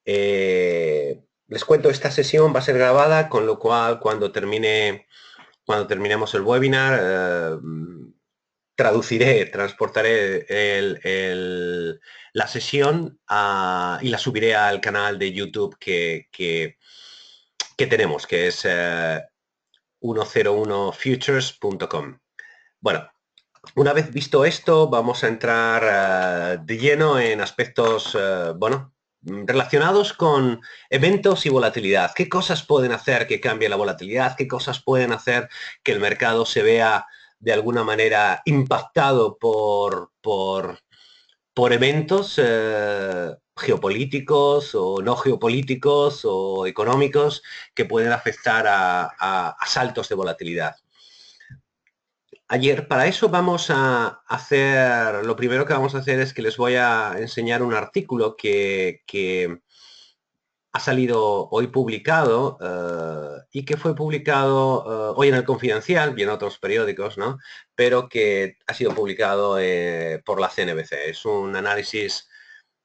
Les cuento, esta sesión va a ser grabada, con lo cual cuando terminemos el webinar, transportaré la sesión y la subiré al canal de YouTube que tenemos, que es 101futures.com. Bueno, una vez visto esto, vamos a entrar de lleno en aspectos, bueno, relacionados con eventos y volatilidad. ¿Qué cosas pueden hacer que cambie la volatilidad? ¿Qué cosas pueden hacer que el mercado se vea de alguna manera impactado por eventos geopolíticos o no geopolíticos o económicos que pueden afectar a saltos de volatilidad? Ayer, para eso vamos a hacer, lo primero que vamos a hacer es que les voy a enseñar un artículo que ha salido hoy publicado y que fue publicado hoy en el Confidencial y en otros periódicos, ¿no? Pero que ha sido publicado por la CNBC. Es un análisis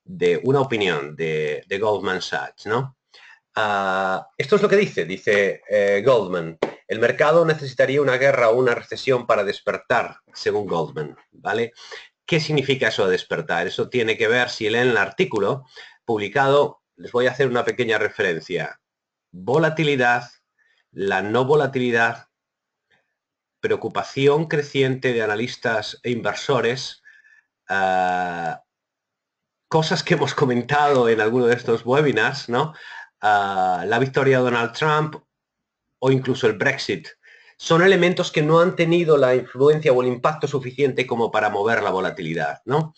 de una opinión de Goldman Sachs, ¿no? Esto es lo que dice Goldman. El mercado necesitaría una guerra o una recesión para despertar, según Goldman, ¿vale? ¿Qué significa eso de despertar? Eso tiene que ver, si leen el artículo publicado, les voy a hacer una pequeña referencia. Volatilidad, la no volatilidad, preocupación creciente de analistas e inversores, cosas que hemos comentado en alguno de estos webinars, ¿no? La victoria de Donald Trump o incluso el Brexit, son elementos que no han tenido la influencia o el impacto suficiente como para mover la volatilidad, ¿no?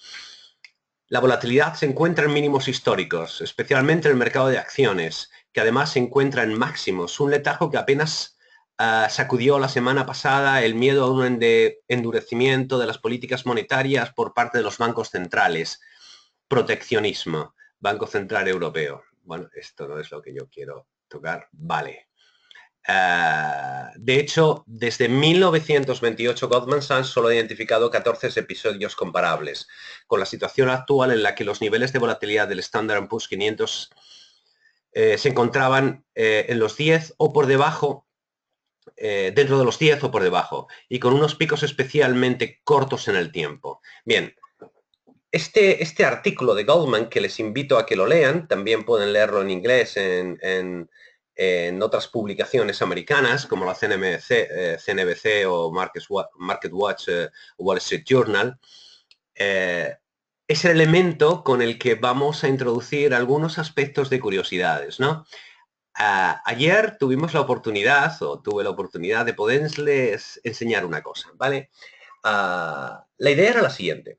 La volatilidad se encuentra en mínimos históricos, especialmente en el mercado de acciones, que además se encuentra en máximos, un letargo que apenas sacudió la semana pasada el miedo a un endurecimiento de las políticas monetarias por parte de los bancos centrales. Proteccionismo, Banco Central Europeo. Bueno, esto no es lo que yo quiero tocar. Vale. De hecho, desde 1928 Goldman Sachs solo ha identificado 14 episodios comparables, con la situación actual en la que los niveles de volatilidad del Standard & Poor's 500 se encontraban en los 10 o por debajo, dentro de los 10 o por debajo, y con unos picos especialmente cortos en el tiempo. Bien, este artículo de Goldman, que les invito a que lo lean, también pueden leerlo en inglés en otras publicaciones americanas, como la CNBC o Market Watch o Wall Street Journal, es el elemento con el que vamos a introducir algunos aspectos de curiosidades, ¿no? Ayer tuvimos la oportunidad, o tuve la oportunidad de poderles enseñar una cosa, ¿vale? La idea era la siguiente.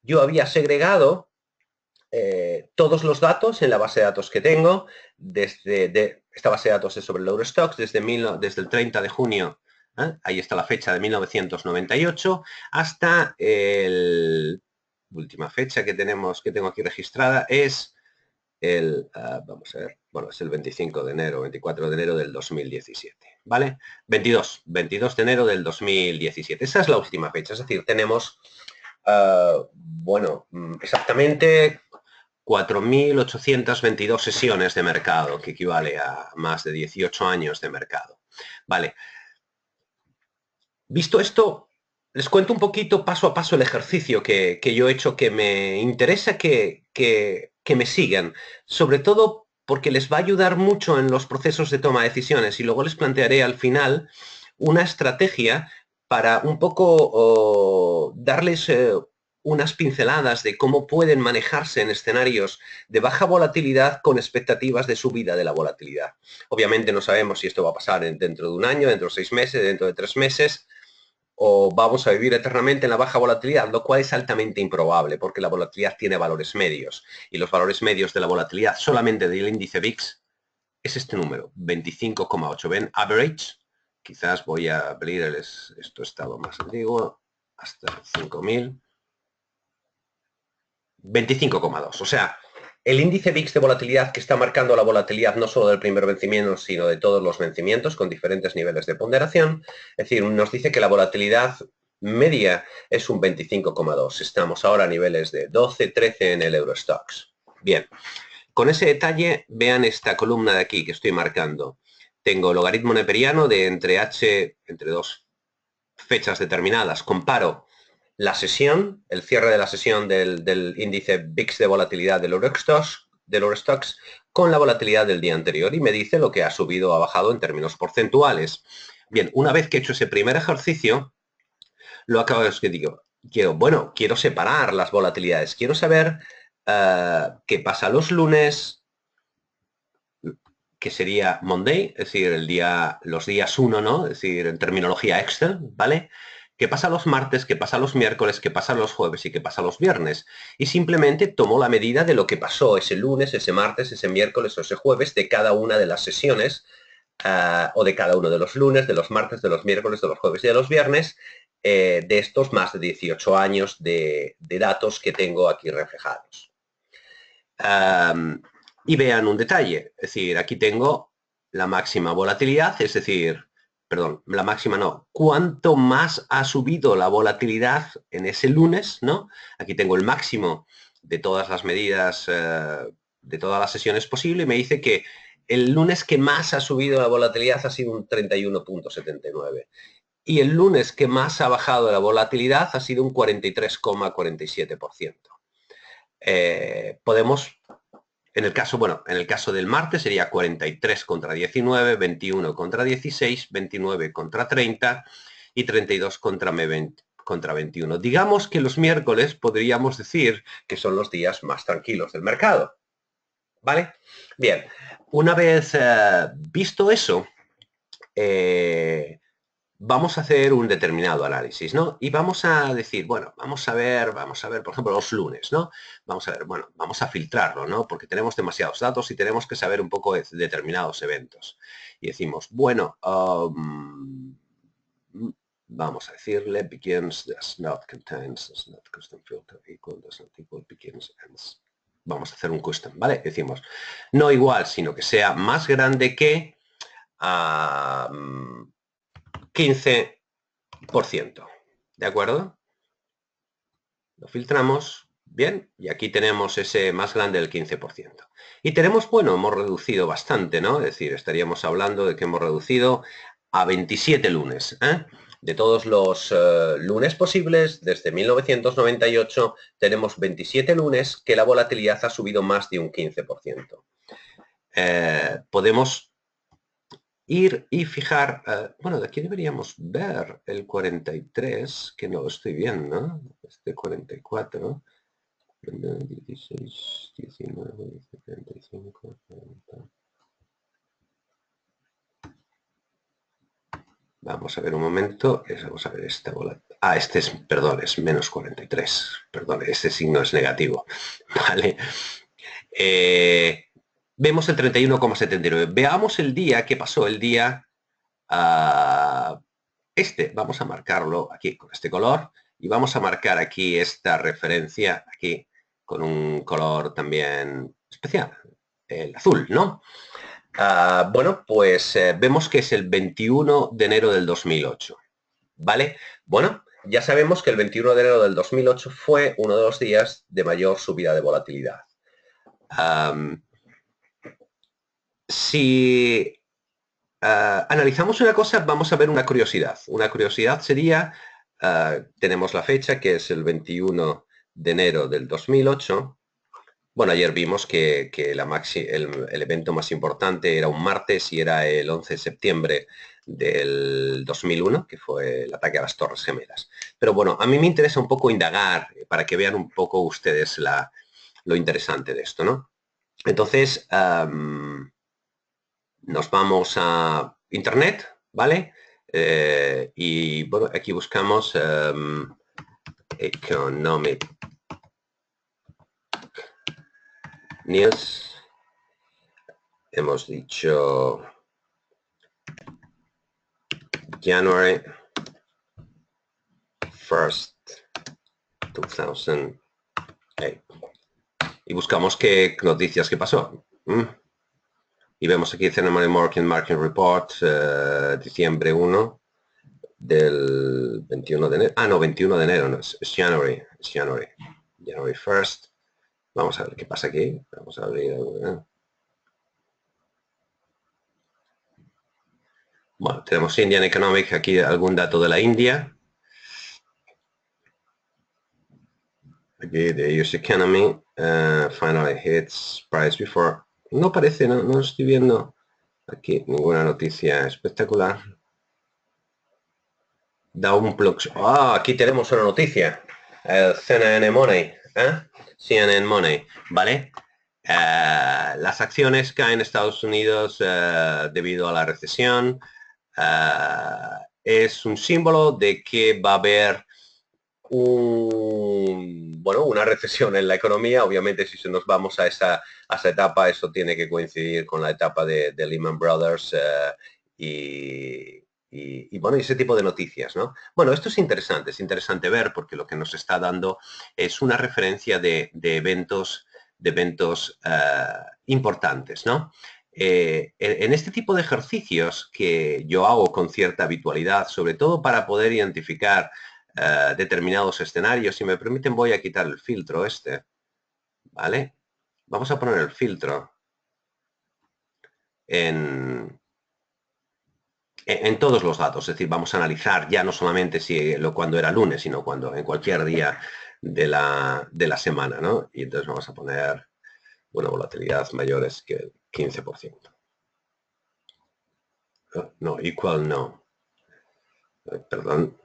Yo había segregado todos los datos en la base de datos que tengo. Esta base de datos es sobre el Eurostoxx desde el 30 de junio, ahí está la fecha de 1998, hasta la última fecha que tengo aquí registrada es vamos a ver, bueno, es el 25 de enero, 24 de enero del 2017, ¿vale? 22 de enero del 2017. Esa es la última fecha, es decir, tenemos, bueno, exactamente 4.822 sesiones de mercado, que equivale a más de 18 años de mercado. Vale. Visto esto, les cuento un poquito paso a paso el ejercicio que yo he hecho, que me interesa que me sigan, sobre todo porque les va a ayudar mucho en los procesos de toma de decisiones, y luego les plantearé al final una estrategia para un poco darles unas pinceladas de cómo pueden manejarse en escenarios de baja volatilidad con expectativas de subida de la volatilidad. Obviamente no sabemos si esto va a pasar dentro de un año, dentro de 6 meses, dentro de 3 meses, o vamos a vivir eternamente en la baja volatilidad, lo cual es altamente improbable, porque la volatilidad tiene valores medios, y los valores medios de la volatilidad solamente del índice VIX es este número, 25,8. ¿Ven? Average. Quizás voy a abrir esto estaba más antiguo, hasta 5.000. 25,2. O sea, el índice VIX de volatilidad que está marcando la volatilidad no solo del primer vencimiento, sino de todos los vencimientos con diferentes niveles de ponderación, es decir, nos dice que la volatilidad media es un 25,2. Estamos ahora a niveles de 12, 13 en el Eurostoxx. Bien. Con ese detalle, vean esta columna de aquí que estoy marcando. Tengo logaritmo neperiano de entre h, entre dos fechas determinadas. Comparo la sesión, el cierre de la sesión del índice VIX de volatilidad del Eurostoxx con la volatilidad del día anterior y me dice lo que ha subido o ha bajado en términos porcentuales. Bien, una vez que he hecho ese primer ejercicio, lo acabo de que digo, quiero separar las volatilidades, quiero saber qué pasa los lunes, que sería Monday, es decir, los días 1, ¿no? Es decir, en terminología Excel, ¿vale? ¿Qué pasa los martes, qué pasa los miércoles, qué pasa los jueves y qué pasa los viernes? Y simplemente tomo la medida de lo que pasó ese lunes, ese martes, ese miércoles o ese jueves de cada una de las sesiones o de cada uno de los lunes, de los martes, de los miércoles, de los jueves y de los viernes, de estos más de 18 años de datos que tengo aquí reflejados. Y vean un detalle, es decir, aquí tengo la máxima volatilidad, es decir, perdón, la máxima no, cuánto más ha subido la volatilidad en ese lunes, ¿no? Aquí tengo el máximo de todas las medidas, de todas las sesiones posibles, y me dice que el lunes que más ha subido la volatilidad ha sido un 31,79. Y el lunes que más ha bajado la volatilidad ha sido un 43,47%. Podemos, en el caso del martes sería 43 contra 19, 21 contra 16, 29 contra 30 y 32 contra 21. Digamos que los miércoles podríamos decir que son los días más tranquilos del mercado. ¿Vale? Bien, una vez visto eso, vamos a hacer un determinado análisis, ¿no? Y vamos a decir, bueno, vamos a ver, por ejemplo, los lunes, ¿no? Vamos a ver, bueno, vamos a filtrarlo, ¿no? Porque tenemos demasiados datos y tenemos que saber un poco de determinados eventos. Y decimos, bueno, vamos a decirle, begins, does not, contains, does not, custom filter, equal, does not equal, begins, ends. Vamos a hacer un custom, ¿vale? Decimos, no igual, sino que sea más grande que 15%. ¿De acuerdo? Lo filtramos. Bien, y aquí tenemos ese más grande del 15%. Y tenemos, bueno, hemos reducido bastante, ¿no? Es decir, estaríamos hablando de que hemos reducido a 27 lunes. De todos los lunes posibles, desde 1998, tenemos 27 lunes que la volatilidad ha subido más de un 15%. Podemos ir y fijar, bueno, de aquí deberíamos ver el 43, que no lo estoy viendo, ¿no? Este 44, 16, 19, 35, 40. Vamos a ver un momento, vamos a ver esta bola. Ah, este es, perdón, es menos 43, perdón, este signo es negativo, ¿vale? Vemos el 31,79. Veamos el día, ¿qué pasó el día? Vamos a marcarlo aquí con este color y vamos a marcar aquí esta referencia aquí con un color también especial, el azul, ¿no? Bueno, pues vemos que es el 21 de enero del 2008, ¿vale? Bueno, ya sabemos que el 21 de enero del 2008 fue uno de los días de mayor subida de volatilidad. Si analizamos una cosa, vamos a ver una curiosidad. Una curiosidad sería, tenemos la fecha, que es el 21 de enero del 2008. Bueno, ayer vimos que el evento más importante era un martes y era el 11 de septiembre del 2001, que fue el ataque a las Torres Gemelas. Pero bueno, a mí me interesa un poco indagar, para que vean un poco ustedes lo interesante de esto, ¿no? Entonces, nos vamos a Internet, ¿vale? Y bueno, aquí buscamos Economic News. Hemos dicho January 1st, 2008. Y buscamos qué noticias que pasó. Y vemos aquí Ceremony Market Report, diciembre 1 del 21 de enero. Ah, no, 21 de enero, no, es January. January 1st. Vamos a ver qué pasa aquí. Vamos a abrir. Bueno, tenemos Indian Economic, aquí algún dato de la India. Aquí, the US Economy, finally hits price before. No parece, no estoy viendo aquí ninguna noticia espectacular. Downplugs. Ah, aquí tenemos una noticia. El CNN Money. CNN Money, ¿vale? Las acciones caen en Estados Unidos debido a la recesión. Es un símbolo de que va a haber bueno, una recesión en la economía. Obviamente, si nos vamos a esa etapa, eso tiene que coincidir con la etapa de Lehman Brothers y, bueno, ese tipo de noticias, ¿no? Bueno, esto es interesante ver porque lo que nos está dando es una referencia de eventos importantes, ¿no? En este tipo de ejercicios que yo hago con cierta habitualidad, sobre todo para poder identificar determinados escenarios. Si me permiten, voy a quitar el filtro este, ¿vale? Vamos a poner el filtro en todos los datos, es decir, vamos a analizar ya no solamente cuando era lunes, sino cuando en cualquier día de la semana, ¿no? Y entonces vamos a poner una volatilidad mayores que el 15%. No, equal no. Perdón.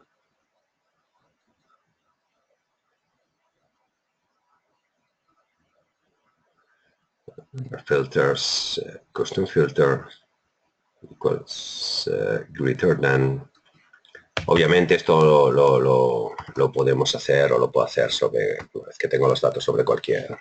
Filters, custom filter equals greater than. Obviamente esto lo podemos hacer o lo puedo hacer sobre, una vez que tengo los datos sobre cualquier.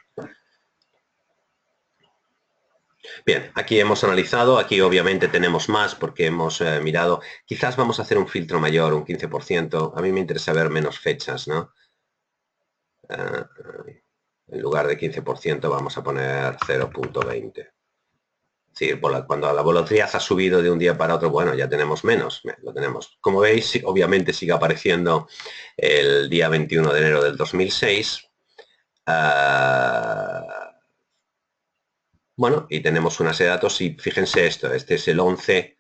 Bien, aquí hemos analizado, aquí obviamente tenemos más porque hemos mirado, quizás vamos a hacer un filtro mayor, un 15%, a mí me interesa ver menos fechas, ¿no? En lugar de 15% vamos a poner 0.20. Sí, cuando la volatilidad ha subido de un día para otro, bueno, ya tenemos menos, lo tenemos. Como veis, obviamente sigue apareciendo el día 21 de enero del 2006. Bueno, y tenemos una serie de datos y fíjense esto, este es el 11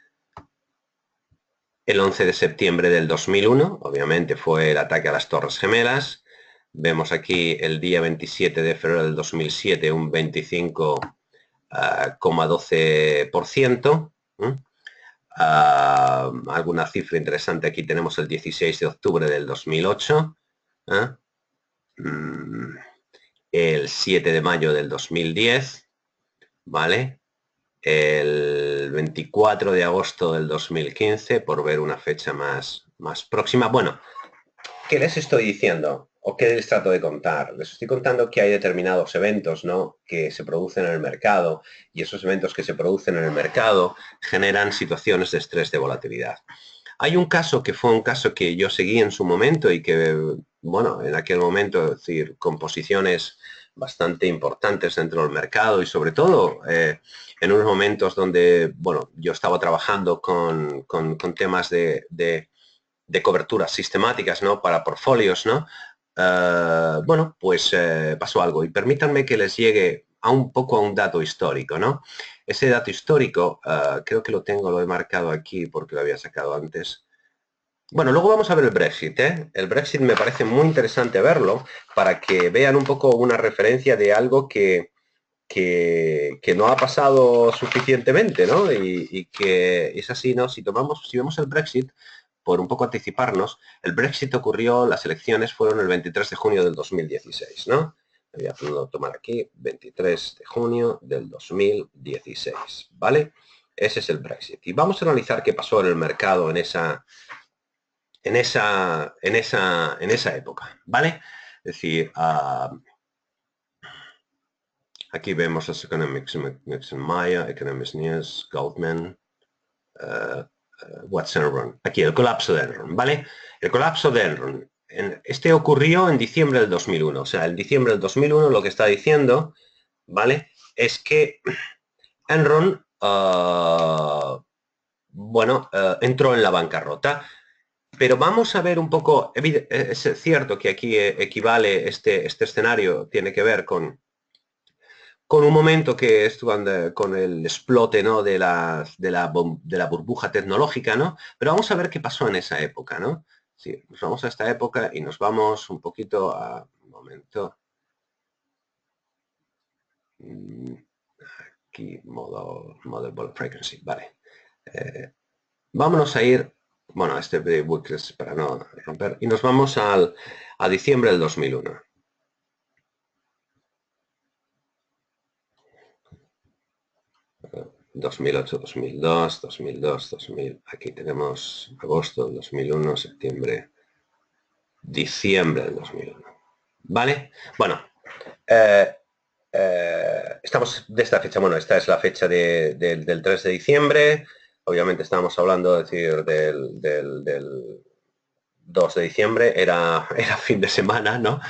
de septiembre del 2001, obviamente fue el ataque a las Torres Gemelas. Vemos aquí el día 27 de febrero del 2007 un 25,12%. Alguna cifra interesante aquí tenemos el 16 de octubre del 2008, el 7 de mayo del 2010, ¿vale? El 24 de agosto del 2015, por ver una fecha más próxima. Bueno, ¿qué les estoy diciendo? ¿O qué les trato de contar? Les estoy contando que hay determinados eventos, ¿no?, que se producen en el mercado y esos eventos que se producen en el mercado generan situaciones de estrés de volatilidad. Hay un caso que fue un caso que yo seguí en su momento y que, bueno, en aquel momento, es decir, con posiciones bastante importantes dentro del mercado y sobre todo en unos momentos donde, bueno, yo estaba trabajando con temas de coberturas sistemáticas, ¿no?, para portfolios, ¿no? Bueno, pues pasó algo y permítanme que les llegue a un poco a un dato histórico, ¿no? Ese dato histórico, creo que lo tengo, lo he marcado aquí porque lo había sacado antes. Bueno, luego vamos a ver el Brexit, ¿eh? El Brexit me parece muy interesante verlo para que vean un poco una referencia de algo que no ha pasado suficientemente, ¿no? Y que es así, ¿no? Si vemos el Brexit, por un poco anticiparnos, el Brexit ocurrió, las elecciones fueron el 23 de junio del 2016, ¿no? Voy a tomar aquí, 23 de junio del 2016, ¿vale? Ese es el Brexit. Y vamos a analizar qué pasó en el mercado en esa época, ¿vale? Es decir, aquí vemos los Economics, Nixon Maya, Economics News, Goldman, What's Enron. Aquí el colapso de Enron, ¿vale? El colapso de Enron. Este ocurrió en diciembre del 2001. O sea, en diciembre del 2001 lo que está diciendo, ¿vale?, es que Enron, bueno, entró en la bancarrota. Pero vamos a ver un poco, es cierto que aquí equivale, este escenario tiene que ver con con un momento que es con el explote, ¿no? de la burbuja tecnológica, ¿no? Pero vamos a ver qué pasó en esa época, ¿no? Sí, nos vamos a esta época y nos vamos un poquito a... Un momento. Aquí, model ball frequency, vale. Vámonos a ir, bueno, este de Wickles para no romper, y nos vamos a diciembre del 2001. 2008, 2002, 2002, 2000. Aquí tenemos agosto del 2001, septiembre, diciembre del 2001. ¿Vale? Bueno, eh, estamos de esta fecha, bueno, esta es la fecha del 3 de diciembre. Obviamente estamos hablando, es decir, del 2 de diciembre, era fin de semana, ¿no?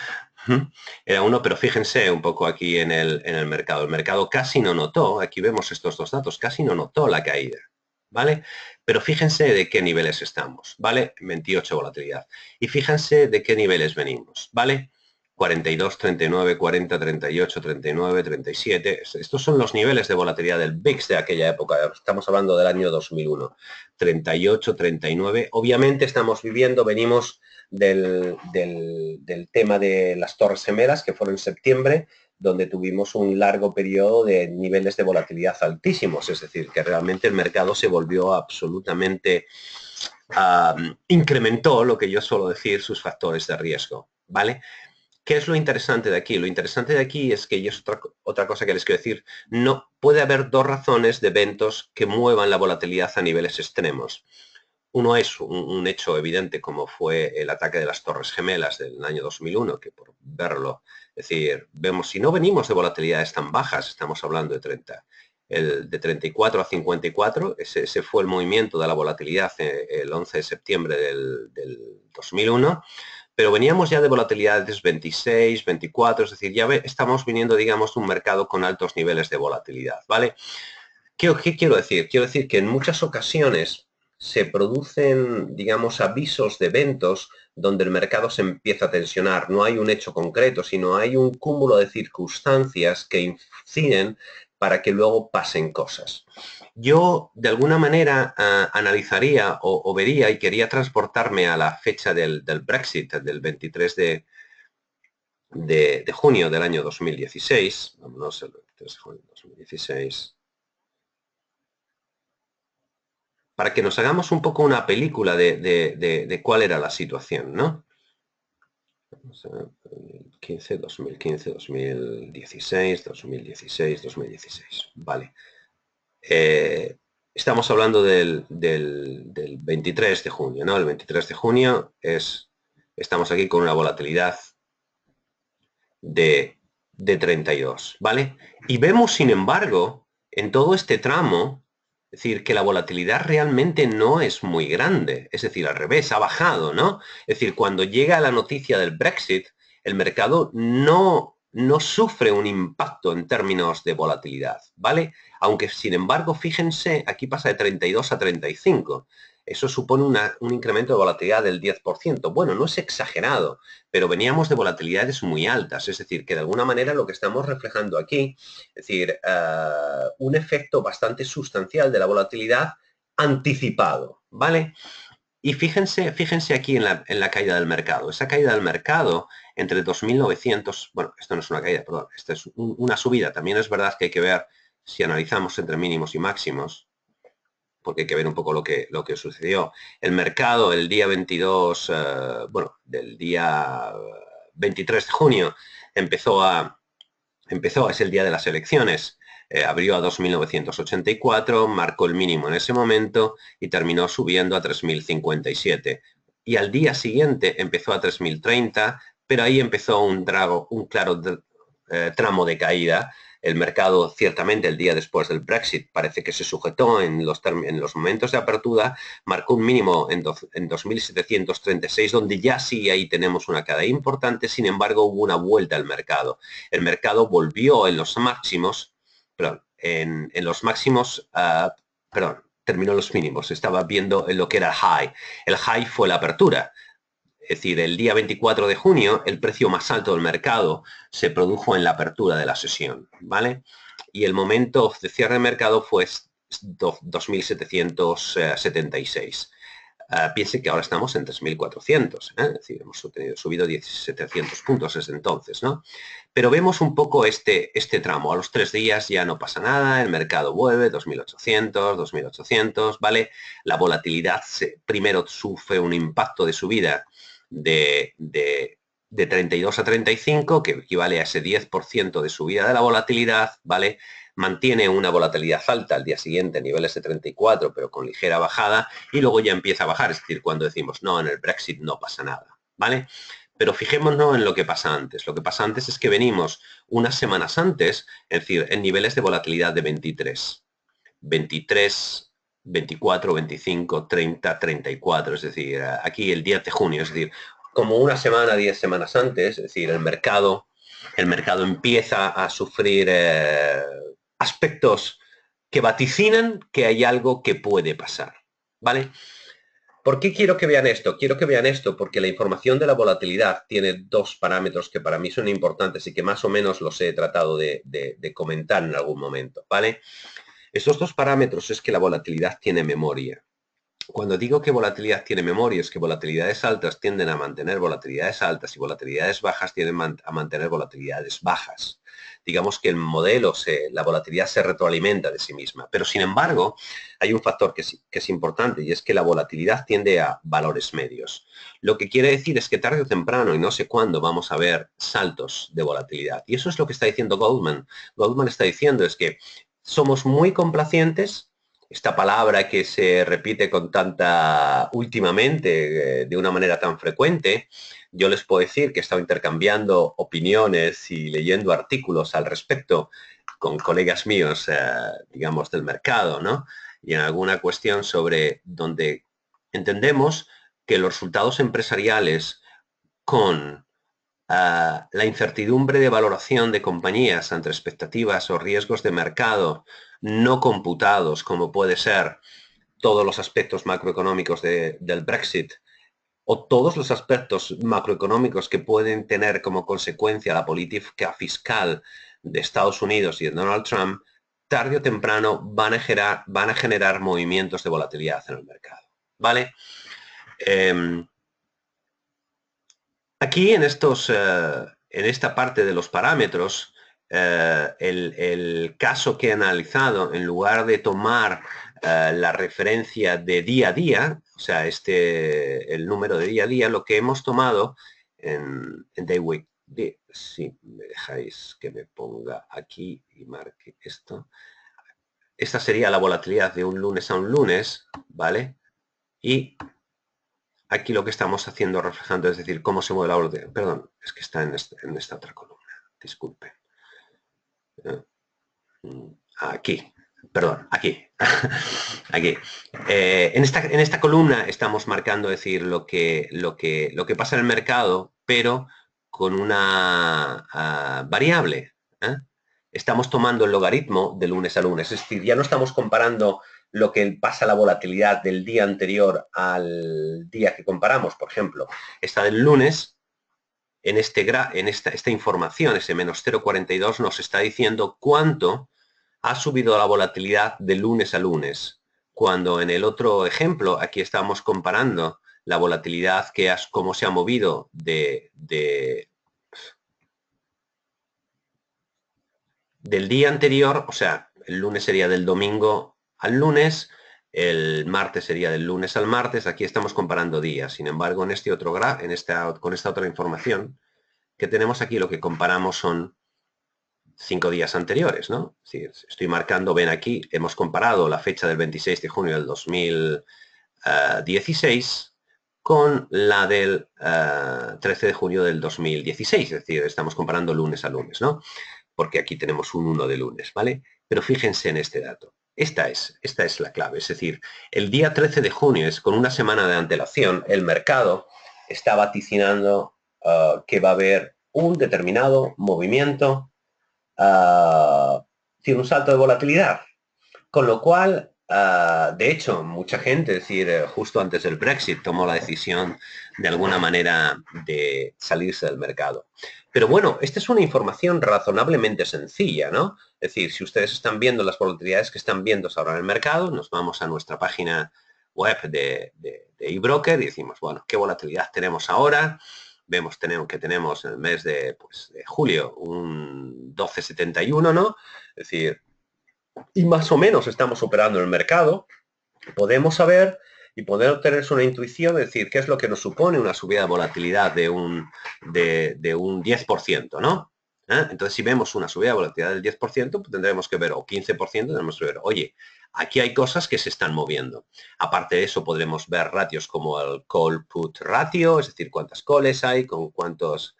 Era uno, pero fíjense un poco aquí en el mercado. El mercado casi no notó, aquí vemos estos dos datos, casi no notó la caída, ¿vale? Pero fíjense de qué niveles estamos, ¿vale? 28 volatilidad. Y fíjense de qué niveles venimos, ¿vale? 42, 39, 40, 38, 39, 37. Estos son los niveles de volatilidad del VIX de aquella época. Estamos hablando del año 2001. 38, 39. Obviamente estamos viviendo, venimos del tema de las Torres Gemelas, que fueron en septiembre, donde tuvimos un largo periodo de niveles de volatilidad altísimos. Es decir, que realmente el mercado se volvió absolutamente... incrementó lo que yo suelo decir, sus factores de riesgo, ¿vale? ¿Qué es lo interesante de aquí? Lo interesante de aquí es que, y es otra cosa que les quiero decir, no puede haber dos razones de eventos que muevan la volatilidad a niveles extremos. Uno es un hecho evidente como fue el ataque de las Torres Gemelas del año 2001, que por verlo, es decir, vemos, si no venimos de volatilidades tan bajas, estamos hablando de 30, de 34 a 54, ese fue el movimiento de la volatilidad el 11 de septiembre del 2001, pero veníamos ya de volatilidades 26, 24, es decir, ya estamos viniendo, digamos, de un mercado con altos niveles de volatilidad, ¿vale? ¿Qué quiero decir? Quiero decir que en muchas ocasiones se producen, digamos, avisos de eventos donde el mercado se empieza a tensionar. No hay un hecho concreto, sino hay un cúmulo de circunstancias que inciden para que luego pasen cosas. Yo, de alguna manera, analizaría o vería y quería transportarme a la fecha del Brexit, del 23 de junio del año 2016. Vámonos, el 23 de junio de 2016. Para que nos hagamos un poco una película de cuál era la situación, ¿no? 15, 2015, 2016, 2016, 2016. Vale. Estamos hablando del 23 de junio, ¿no? El 23 de junio estamos aquí con una volatilidad de 32, ¿vale? Y vemos, sin embargo, en todo este tramo, es decir, que la volatilidad realmente no es muy grande. Es decir, al revés, ha bajado, ¿no? Es decir, cuando llega la noticia del Brexit, el mercado no sufre un impacto en términos de volatilidad, ¿vale? Aunque, sin embargo, fíjense, aquí pasa de 32 a 35. Eso supone un incremento de volatilidad del 10%. Bueno, no es exagerado, pero veníamos de volatilidades muy altas. Es decir, que de alguna manera lo que estamos reflejando aquí, es decir, un efecto bastante sustancial de la volatilidad anticipado, ¿vale? Y fíjense aquí en la caída del mercado. Esa caída del mercado entre 2.900, bueno, esto no es una caída, perdón, esta es una subida. También es verdad que hay que ver si analizamos entre mínimos y máximos, porque hay que ver un poco lo que sucedió. El mercado el día 22, bueno, del día 23 de junio es el día de las elecciones, abrió a 2.984, marcó el mínimo en ese momento y terminó subiendo a 3.057. Y al día siguiente empezó a 3.030, pero ahí empezó un claro tramo de caída. El mercado, ciertamente, el día después del Brexit, parece que se sujetó en los momentos de apertura, marcó un mínimo en 2.736, donde ya sí ahí tenemos una caída importante, sin embargo, hubo una vuelta al mercado. El mercado volvió en los máximos, perdón, en los máximos, perdón, terminó los mínimos, estaba viendo en lo que era el high. El high fue la apertura. Es decir, el día 24 de junio, el precio más alto del mercado se produjo en la apertura de la sesión, ¿vale? Y el momento de cierre de mercado fue 2.776. Piense que ahora estamos en 3.400, es decir, hemos subido 700 puntos desde entonces, ¿no? Pero vemos un poco este tramo. A los 3 días ya no pasa nada, el mercado vuelve, 2.800, 2.800, ¿vale? La volatilidad primero sufre un impacto de subida de 32 a 35, que equivale a ese 10% de subida de la volatilidad, ¿vale? Mantiene una volatilidad alta al día siguiente, niveles de 34, pero con ligera bajada, y luego ya empieza a bajar, es decir, cuando decimos, no, en el Brexit no pasa nada, ¿vale? Pero fijémonos en lo que pasa antes. Lo que pasa antes es que venimos unas semanas antes, es decir, en niveles de volatilidad de 23, 24, 25, 30, 34, es decir, aquí el 10 de junio, es decir, como una semana, 10 semanas antes, es decir, el mercado empieza a sufrir aspectos que vaticinan que hay algo que puede pasar, ¿vale? ¿Por qué quiero que vean esto? Quiero que vean esto porque la información de la volatilidad tiene dos parámetros que para mí son importantes y que más o menos los he tratado de comentar en algún momento, ¿vale? Estos dos parámetros es que la volatilidad tiene memoria. Cuando digo que volatilidad tiene memoria, es que volatilidades altas tienden a mantener volatilidades altas y volatilidades bajas tienden a mantener volatilidades bajas. Digamos que el modelo, la volatilidad se retroalimenta de sí misma. Pero, sin embargo, hay un factor que es importante y es que la volatilidad tiende a valores medios. Lo que quiere decir es que tarde o temprano, y no sé cuándo, vamos a ver saltos de volatilidad. Y eso es lo que está diciendo Goldman. Goldman está diciendo es que somos muy complacientes. Esta palabra que se repite con tanta últimamente, de una manera tan frecuente, yo les puedo decir que he estado intercambiando opiniones y leyendo artículos al respecto con colegas míos, digamos, del mercado, ¿no? Y en alguna cuestión sobre donde entendemos que los resultados empresariales con la incertidumbre de valoración de compañías ante expectativas o riesgos de mercado no computados, como puede ser todos los aspectos macroeconómicos del Brexit o todos los aspectos macroeconómicos que pueden tener como consecuencia la política fiscal de Estados Unidos y de Donald Trump, tarde o temprano van a generar movimientos de volatilidad en el mercado, ¿vale? Aquí en esta parte de los parámetros, el caso que he analizado, en lugar de tomar la referencia de día a día, o sea, el número de día a día, lo que hemos tomado en Dayweek, si me dejáis que me ponga aquí y marque esto, esta sería la volatilidad de un lunes a un lunes, ¿vale? Y aquí lo que estamos haciendo, reflejando, es decir, cómo se mueve la volatilidad. Perdón, es que está en esta otra columna. Disculpen. Aquí, perdón, aquí. Aquí. En esta columna estamos marcando, es decir, lo que pasa en el mercado, pero con una variable. Estamos tomando el logaritmo de lunes a lunes. Es decir, ya no estamos comparando lo que pasa la volatilidad del día anterior al día que comparamos. Por ejemplo, esta del lunes, esta información, ese menos 0,42, nos está diciendo cuánto ha subido la volatilidad de lunes a lunes. Cuando en el otro ejemplo, aquí estamos comparando la volatilidad cómo se ha movido del día anterior, o sea, el lunes sería del domingo al lunes, el martes sería del lunes al martes, aquí estamos comparando días. Sin embargo, con esta otra información que tenemos aquí, lo que comparamos son 5 días anteriores, ¿no? Sí, estoy marcando, ven aquí, hemos comparado la fecha del 26 de junio del 2016 con la del 13 de junio del 2016, es decir, estamos comparando lunes a lunes, ¿no? Porque aquí tenemos un 1 de lunes, ¿vale? Pero fíjense en este dato. Esta es la clave, es decir, el día 13 de junio, es con una semana de antelación, el mercado está vaticinando que va a haber un determinado movimiento, tiene un salto de volatilidad. Con lo cual, De hecho, mucha gente, es decir, justo antes del Brexit tomó la decisión de alguna manera de salirse del mercado. Pero bueno, esta es una información razonablemente sencilla, ¿no? Es decir, si ustedes están viendo las volatilidades que están viendo ahora en el mercado, nos vamos a nuestra página web de eBroker y decimos, bueno, ¿qué volatilidad tenemos ahora? Vemos que tenemos en el mes de julio un 12,71, ¿no? Es decir, y más o menos estamos operando en el mercado, podemos saber y poder tener una intuición, es decir, qué es lo que nos supone una subida de volatilidad de un 10%, ¿no? Entonces, si vemos una subida de volatilidad del 10%, pues tendremos que ver, o 15%, tendremos que ver, oye, aquí hay cosas que se están moviendo. Aparte de eso, podremos ver ratios como el call put ratio, es decir, cuántas calls hay, con cuántas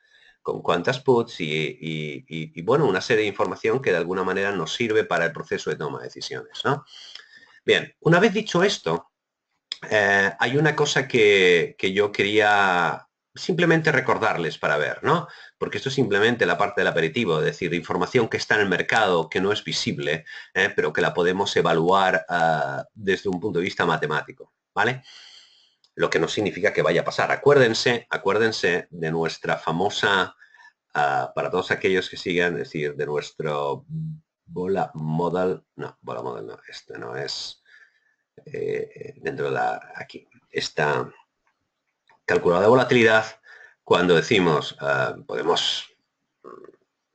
puts y, bueno, una serie de información que de alguna manera nos sirve para el proceso de toma de decisiones, ¿no? Bien, una vez dicho esto, hay una cosa que yo quería simplemente recordarles para ver, ¿no? Porque esto es simplemente la parte del aperitivo, es decir, información que está en el mercado, que no es visible, pero que la podemos evaluar desde un punto de vista matemático, ¿vale? Lo que no significa que vaya a pasar. Acuérdense de nuestra famosa, para todos aquellos que sigan, es decir, de nuestro bola model, no, este no es dentro de aquí, esta calculadora de volatilidad, cuando decimos, podemos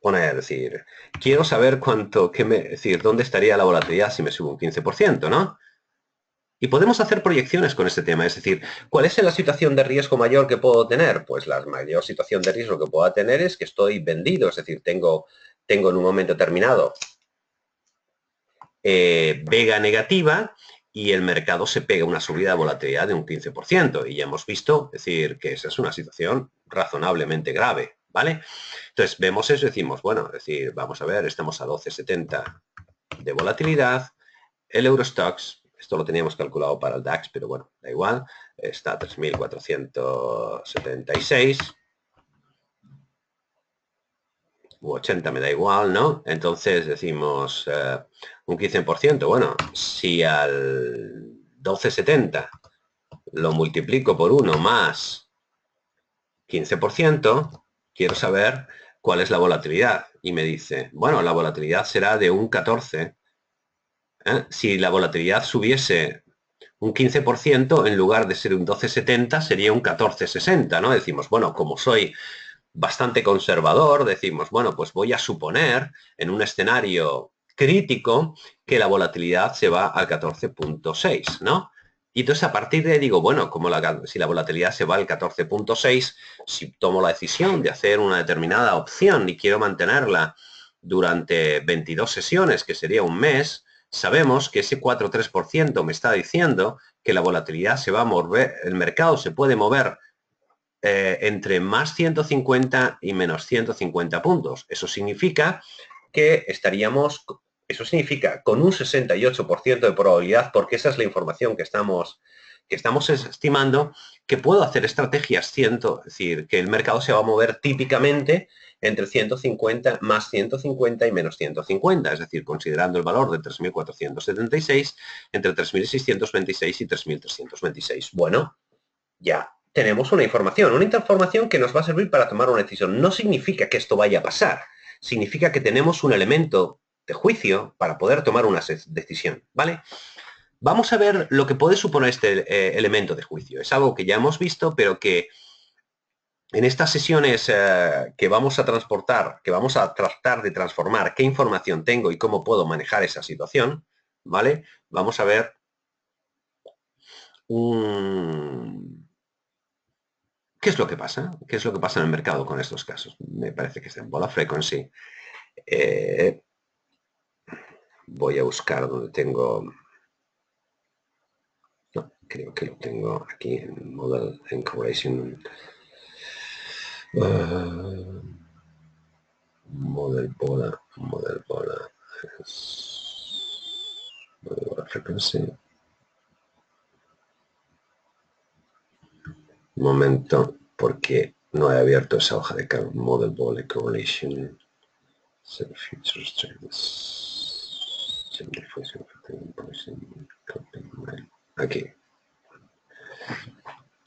poner, decir, quiero saber es decir, dónde estaría la volatilidad si me subo un 15%, ¿no? Y podemos hacer proyecciones con este tema, es decir, ¿cuál es la situación de riesgo mayor que puedo tener? Pues la mayor situación de riesgo que puedo tener es que estoy vendido, es decir, tengo en un momento determinado vega negativa y el mercado se pega una subida de volatilidad de un 15%. Y ya hemos visto, es decir, que esa es una situación razonablemente grave, ¿vale? Entonces, vemos eso y decimos, bueno, es decir, vamos a ver, estamos a 12,70 de volatilidad, el Eurostoxx, esto lo teníamos calculado para el DAX, pero bueno, da igual, está a 3.476, u 80 me da igual, ¿no? Entonces decimos un 15%. Bueno, si al 12,70 lo multiplico por 1 más 15%, quiero saber cuál es la volatilidad. Y me dice, bueno, la volatilidad será de un 14. Si la volatilidad subiese un 15%, en lugar de ser un 12,70, sería un 14,60, ¿no? Decimos, bueno, como soy bastante conservador, decimos, bueno, pues voy a suponer en un escenario crítico que la volatilidad se va al 14,6, ¿no? Y entonces a partir de ahí digo, bueno, si la volatilidad se va al 14,6, si tomo la decisión de hacer una determinada opción y quiero mantenerla durante 22 sesiones, que sería un mes, sabemos que ese 4,3% me está diciendo que la volatilidad se va a mover, el mercado se puede mover entre más 150 y menos 150 puntos. Eso significa que eso significa con un 68% de probabilidad, porque esa es la información que estamos estimando, que puedo hacer estrategias, es decir, que el mercado se va a mover típicamente entre 150, más 150 y menos 150, es decir, considerando el valor de 3.476 entre 3.626 y 3.326. Bueno, ya tenemos una información que nos va a servir para tomar una decisión. No significa que esto vaya a pasar, significa que tenemos un elemento de juicio para poder tomar una decisión, ¿vale? Vamos a ver lo que puede suponer este elemento de juicio. Es algo que ya hemos visto, pero que en estas sesiones que vamos a transportar, que vamos a tratar de transformar qué información tengo y cómo puedo manejar esa situación, ¿vale? Vamos a ver ¿qué es lo que pasa? ¿Qué es lo que pasa en el mercado con estos casos? Me parece que está en bola frequency. Voy a buscar donde tengo... No, creo que lo tengo aquí en Model Incorporation. Model bola. Model bola frequency. Un momento, porque no he abierto esa hoja de Model Ball Correlation. Set Futures Trends. Aquí.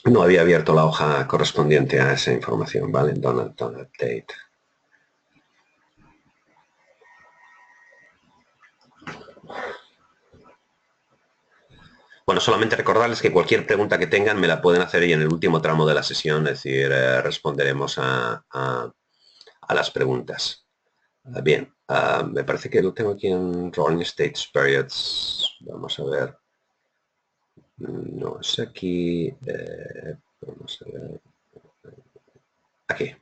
No había abierto la hoja correspondiente a esa información, ¿vale? Donald date. Bueno, solamente recordarles que cualquier pregunta que tengan me la pueden hacer y en el último tramo de la sesión, es decir, responderemos a las preguntas. Bien, me parece que lo tengo aquí en Rolling States Periods. Vamos a ver. No es aquí. Vamos a ver. Aquí.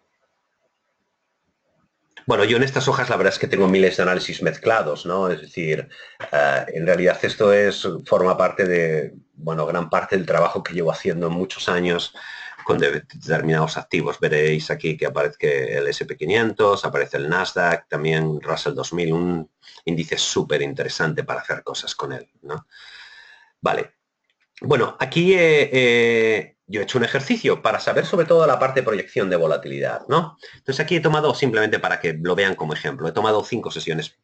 Bueno, yo en estas hojas la verdad es que tengo miles de análisis mezclados, ¿no? Es decir, en realidad esto forma parte de, bueno, gran parte del trabajo que llevo haciendo muchos años con determinados activos. Veréis aquí que aparece el S&P 500, aparece el Nasdaq, también Russell 2000, un índice súper interesante para hacer cosas con él, ¿no? Vale. Bueno, aquí yo he hecho un ejercicio para saber sobre todo la parte de proyección de volatilidad, ¿no? Entonces aquí he tomado, simplemente para que lo vean como ejemplo, he tomado 5 sesiones.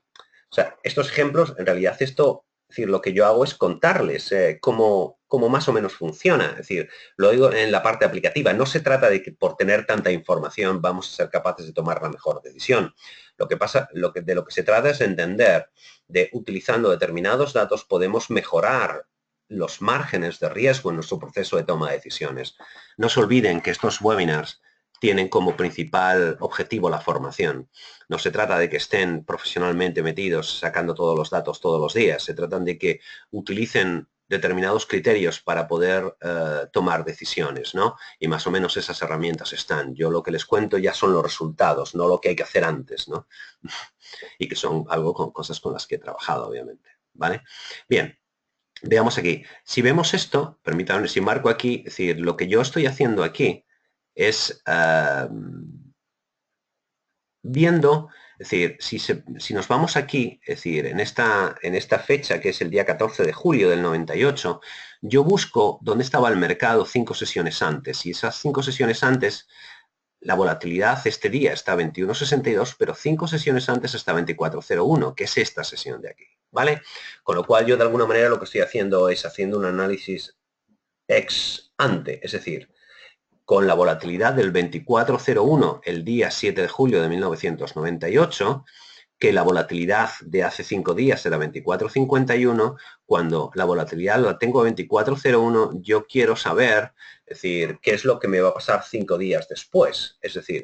O sea, estos ejemplos, en realidad esto, es decir, lo que yo hago es contarles cómo más o menos funciona. Es decir, lo digo en la parte aplicativa. No se trata de que por tener tanta información vamos a ser capaces de tomar la mejor decisión. Lo que pasa, de lo que se trata es entender de utilizando determinados datos podemos mejorar los márgenes de riesgo en nuestro proceso de toma de decisiones. No se olviden que estos webinars tienen como principal objetivo la formación. No se trata de que estén profesionalmente metidos sacando todos los datos todos los días. Se trata de que utilicen determinados criterios para poder tomar decisiones, ¿no? Y más o menos esas herramientas están. Yo lo que les cuento ya son los resultados, no lo que hay que hacer antes, ¿no? Y que son algo con cosas con las que he trabajado, obviamente, ¿vale? Bien. Veamos aquí. Si vemos esto, permítanme, si marco aquí, es decir, lo que yo estoy haciendo aquí es viendo, es decir, si nos vamos aquí, es decir, en esta fecha, que es el día 14 de julio del 98, yo busco dónde estaba el mercado 5 sesiones antes. Y esas 5 sesiones antes, la volatilidad este día está a 21.62, pero 5 sesiones antes está a 24.01, que es esta sesión de aquí, ¿vale? Con lo cual yo de alguna manera lo que estoy haciendo es haciendo un análisis ex ante, es decir, con la volatilidad del 24.01 el día 7 de julio de 1998, que la volatilidad de hace 5 días era 24.51, cuando la volatilidad la tengo a 24.01, yo quiero saber, es decir, qué es lo que me va a pasar 5 días después. Es decir,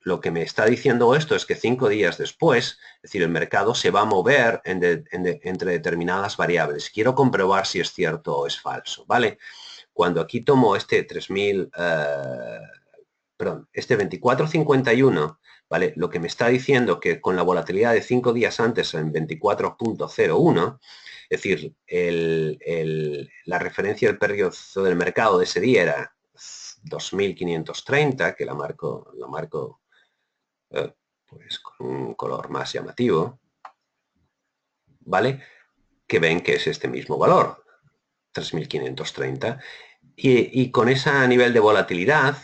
lo que me está diciendo esto es que 5 días después, es decir, el mercado se va a mover entre determinadas variables. Quiero comprobar si es cierto o es falso, ¿vale? Cuando aquí tomo este 3.000, perdón, este 24.51, ¿vale? Lo que me está diciendo que con la volatilidad de 5 días antes en 24.01, es decir, la referencia del periodo del mercado de ese día era 2.530, que la marco pues con un color más llamativo, ¿vale? Que ven que es este mismo valor, 3.530. Y con ese nivel de volatilidad,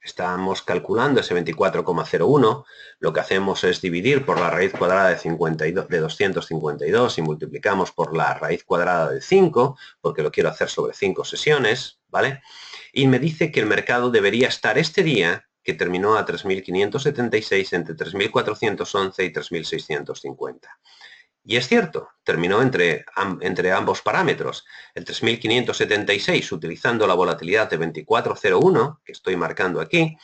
estamos calculando ese 24,01, lo que hacemos es dividir por la raíz cuadrada de 252 y multiplicamos por la raíz cuadrada de 5, porque lo quiero hacer sobre 5 sesiones, ¿vale? Y me dice que el mercado debería estar este día, que terminó a 3.576, entre 3.411 y 3.650. Y es cierto, terminó entre ambos parámetros. El 3.576 utilizando la volatilidad de 24.01, que estoy marcando aquí,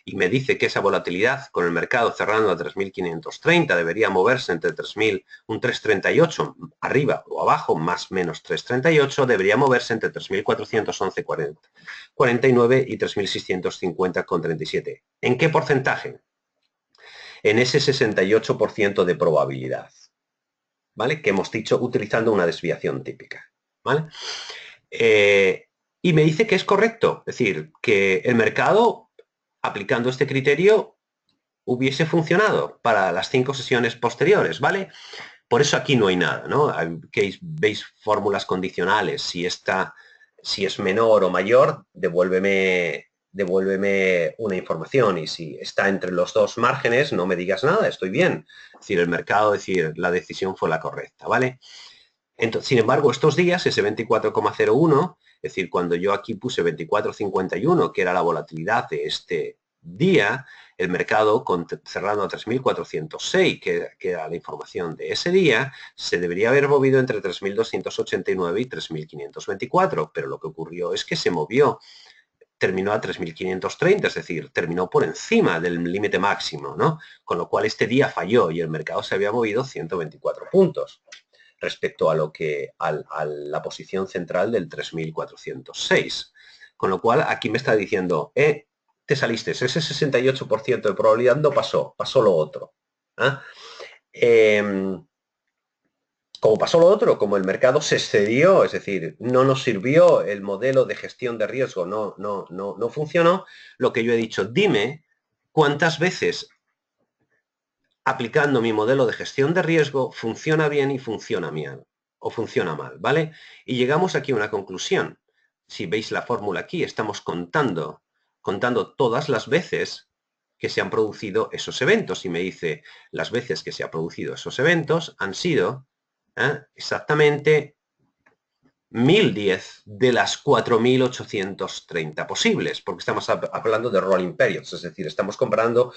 y me dice que esa volatilidad con el mercado cerrando a 3.530 debería moverse entre 3.000, un 338 arriba o abajo, más menos 338, debería moverse entre 3.411,49 y 3.650,37. ¿En qué porcentaje? En ese 68% de probabilidad. ¿Vale? Que hemos dicho utilizando una desviación típica, ¿vale? Y me dice que es correcto, es decir, que el mercado, aplicando este criterio, hubiese funcionado para las 5 sesiones posteriores, ¿vale? Por eso aquí no hay nada, ¿no? Veis fórmulas condicionales, si es menor o mayor, devuélveme devuélveme una información, y si está entre los dos márgenes, no me digas nada, estoy bien. Es decir, el mercado, es decir, la decisión fue la correcta, ¿vale? Entonces, sin embargo, estos días, ese 24,01, es decir, cuando yo aquí puse 24,51, que era la volatilidad de este día, el mercado cerrando a 3.406, que era la información de ese día, se debería haber movido entre 3.289 y 3.524, pero lo que ocurrió es que se movió, terminó a 3.530, es decir, terminó por encima del límite máximo, ¿no? Con lo cual este día falló y el mercado se había movido 124 puntos respecto a la posición central del 3.406. Con lo cual, aquí me está diciendo, te saliste, ese 68% de probabilidad no pasó, pasó lo otro. Como pasó lo otro, como el mercado se excedió, es decir, no nos sirvió el modelo de gestión de riesgo, no funcionó, lo que yo he dicho, dime cuántas veces aplicando mi modelo de gestión de riesgo funciona bien y funciona mal, o funciona mal, ¿vale? Y llegamos aquí a una conclusión. Si veis la fórmula aquí, estamos contando todas las veces que se han producido esos eventos, y me dice las veces que se han producido esos eventos han sido exactamente 1.010 de las 4.830 posibles, porque estamos hablando de rolling periods, es decir, estamos comparando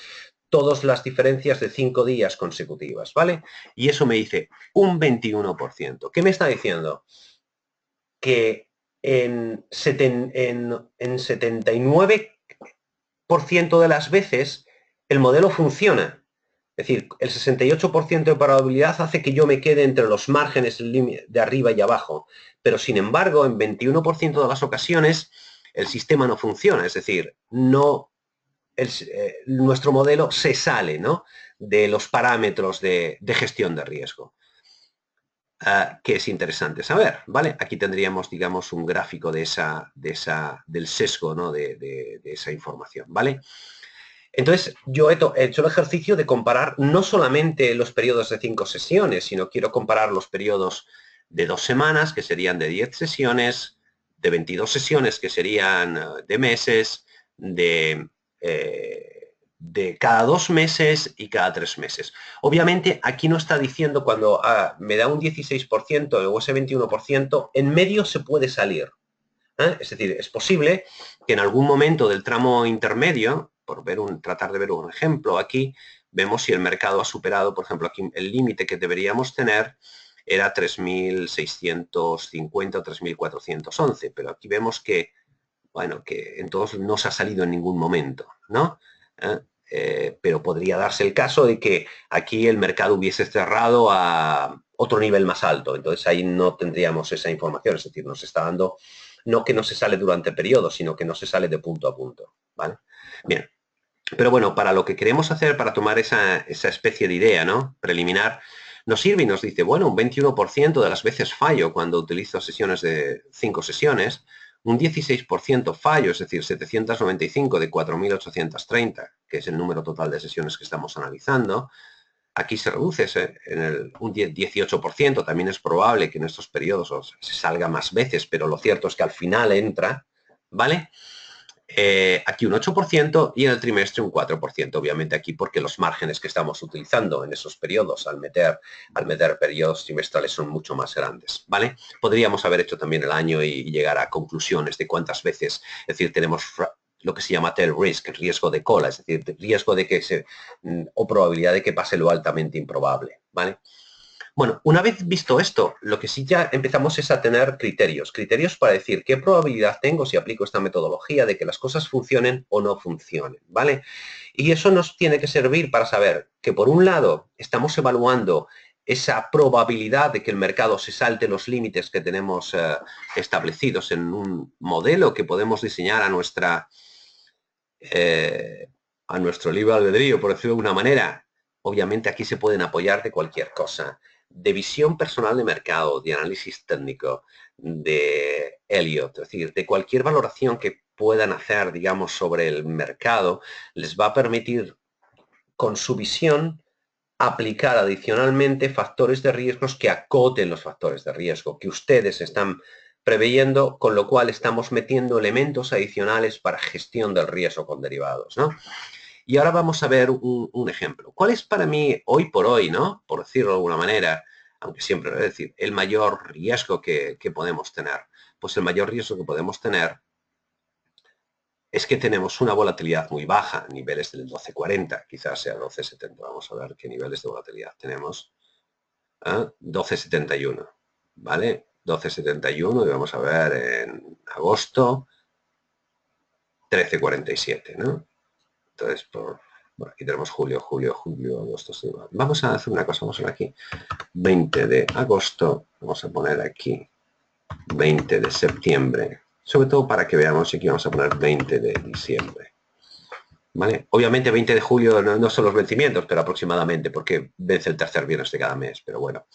todas las diferencias de 5 días consecutivas, ¿vale? Y eso me dice un 21%. ¿Qué me está diciendo? Que en 79% de las veces el modelo funciona. Es decir, el 68% de probabilidad hace que yo me quede entre los márgenes de arriba y abajo. Pero, sin embargo, en 21% de las ocasiones el sistema no funciona. Es decir, nuestro modelo se sale, ¿no?, de los parámetros de gestión de riesgo. Que es interesante saber, ¿vale? Aquí tendríamos, digamos, un gráfico del sesgo, ¿no?, de esa información, ¿vale? Entonces, yo he hecho el ejercicio de comparar no solamente los periodos de 5 sesiones, sino quiero comparar los periodos de 2 semanas, que serían de 10 sesiones, de 22 sesiones, que serían de meses, de cada 2 meses y cada 3 meses. Obviamente, aquí no está diciendo cuando me da un 16% o ese 21%, en medio se puede salir. Es decir, es posible que en algún momento del tramo intermedio, tratar de ver un ejemplo, aquí vemos si el mercado ha superado, por ejemplo, aquí el límite que deberíamos tener era 3.650 o 3.411, pero aquí vemos que, bueno, que entonces no se ha salido en ningún momento, ¿no? Pero podría darse el caso de que aquí el mercado hubiese cerrado a otro nivel más alto, entonces ahí no tendríamos esa información, es decir, nos está dando no que no se sale durante periodos, sino que no se sale de punto a punto, ¿vale? Bien, pero bueno, para lo que queremos hacer, para tomar esa especie de idea, ¿no?, preliminar, nos sirve y nos dice, bueno, un 21% de las veces fallo cuando utilizo sesiones de 5 sesiones, un 16% fallo, es decir, 795 de 4.830, que es el número total de sesiones que estamos analizando. Aquí se reduce un 18%, también es probable que en estos periodos se salga más veces, pero lo cierto es que al final entra, ¿vale? Aquí un 8% y en el trimestre un 4%, obviamente aquí porque los márgenes que estamos utilizando en esos periodos al meter periodos trimestrales son mucho más grandes, ¿vale? Podríamos haber hecho también el año y llegar a conclusiones de cuántas veces, es decir, tenemos lo que se llama tail risk, riesgo de cola, es decir, riesgo de que o probabilidad de que pase lo altamente improbable, ¿vale? Bueno, una vez visto esto, lo que sí ya empezamos es a tener criterios para decir qué probabilidad tengo si aplico esta metodología de que las cosas funcionen o no funcionen, ¿vale? Y eso nos tiene que servir para saber que, por un lado, estamos evaluando esa probabilidad de que el mercado se salte los límites que tenemos establecidos en un modelo que podemos diseñar a nuestro libre albedrío, por decirlo de alguna manera. Obviamente aquí se pueden apoyar de cualquier cosa, de visión personal de mercado, de análisis técnico, de Elliott, es decir, de cualquier valoración que puedan hacer, digamos, sobre el mercado, les va a permitir, con su visión, aplicar adicionalmente factores de riesgos que acoten los factores de riesgo que ustedes están preveyendo, con lo cual estamos metiendo elementos adicionales para gestión del riesgo con derivados, ¿no? Y ahora vamos a ver un ejemplo. ¿Cuál es para mí, hoy por hoy, ¿no? Por decirlo de alguna manera, aunque siempre lo voy a decir, el mayor riesgo que podemos tener? Pues el mayor riesgo que podemos tener es que tenemos una volatilidad muy baja, niveles del 12.40, quizás sea 12.70. Vamos a ver qué niveles de volatilidad tenemos. 12.71, ¿vale? 12.71 y vamos a ver en agosto 13.47, ¿no? Entonces, bueno, aquí tenemos julio, agosto. Vamos a hacer una cosa, vamos a ver aquí. 20 de agosto, vamos a poner aquí 20 de septiembre, sobre todo para que veamos, aquí vamos a poner 20 de diciembre. ¿Vale? Obviamente 20 de julio no son los vencimientos, pero aproximadamente, porque vence el tercer viernes de cada mes, pero bueno.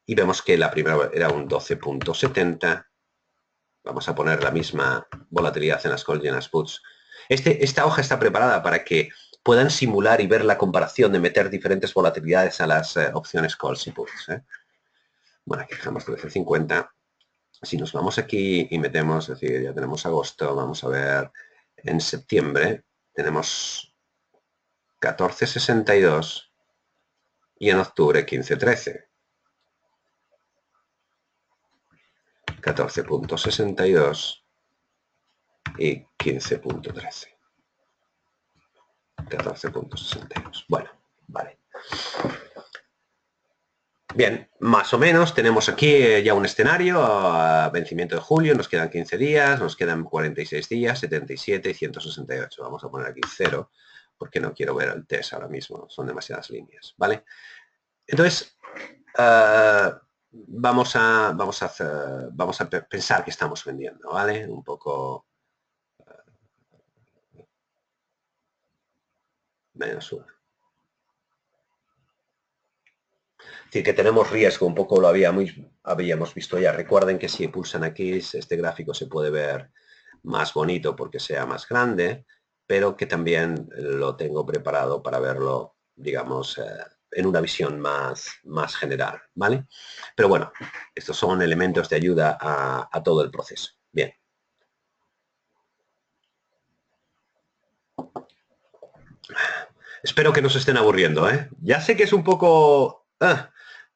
Y vemos que la primera era un 12.70. Vamos a poner la misma volatilidad en las calls y en las puts. Esta hoja está preparada para que puedan simular y ver la comparación de meter diferentes volatilidades a las opciones calls y puts. Bueno, aquí dejamos 13.50. Si nos vamos aquí y metemos, es decir, ya tenemos agosto, vamos a ver en septiembre, tenemos 14.62 y en octubre 15.13. 14.62 y 15.13. 14.62. Bueno, vale. Bien, más o menos tenemos aquí ya un escenario a vencimiento de julio, nos quedan 15 días, nos quedan 46 días, 77 y 168. Vamos a poner aquí 0 porque no quiero ver el test ahora mismo, son demasiadas líneas, ¿vale? Entonces, vamos a pensar que estamos vendiendo, ¿vale? Un poco menos 1. Es decir, que tenemos riesgo, un poco lo habíamos visto ya. Recuerden que si pulsan aquí, este gráfico se puede ver más bonito porque sea más grande, pero que también lo tengo preparado para verlo, digamos, en una visión más general, ¿vale? Pero bueno, estos son elementos de ayuda a todo el proceso. Bien. Espero que no se estén aburriendo, ¿eh? Ya sé que es un poco...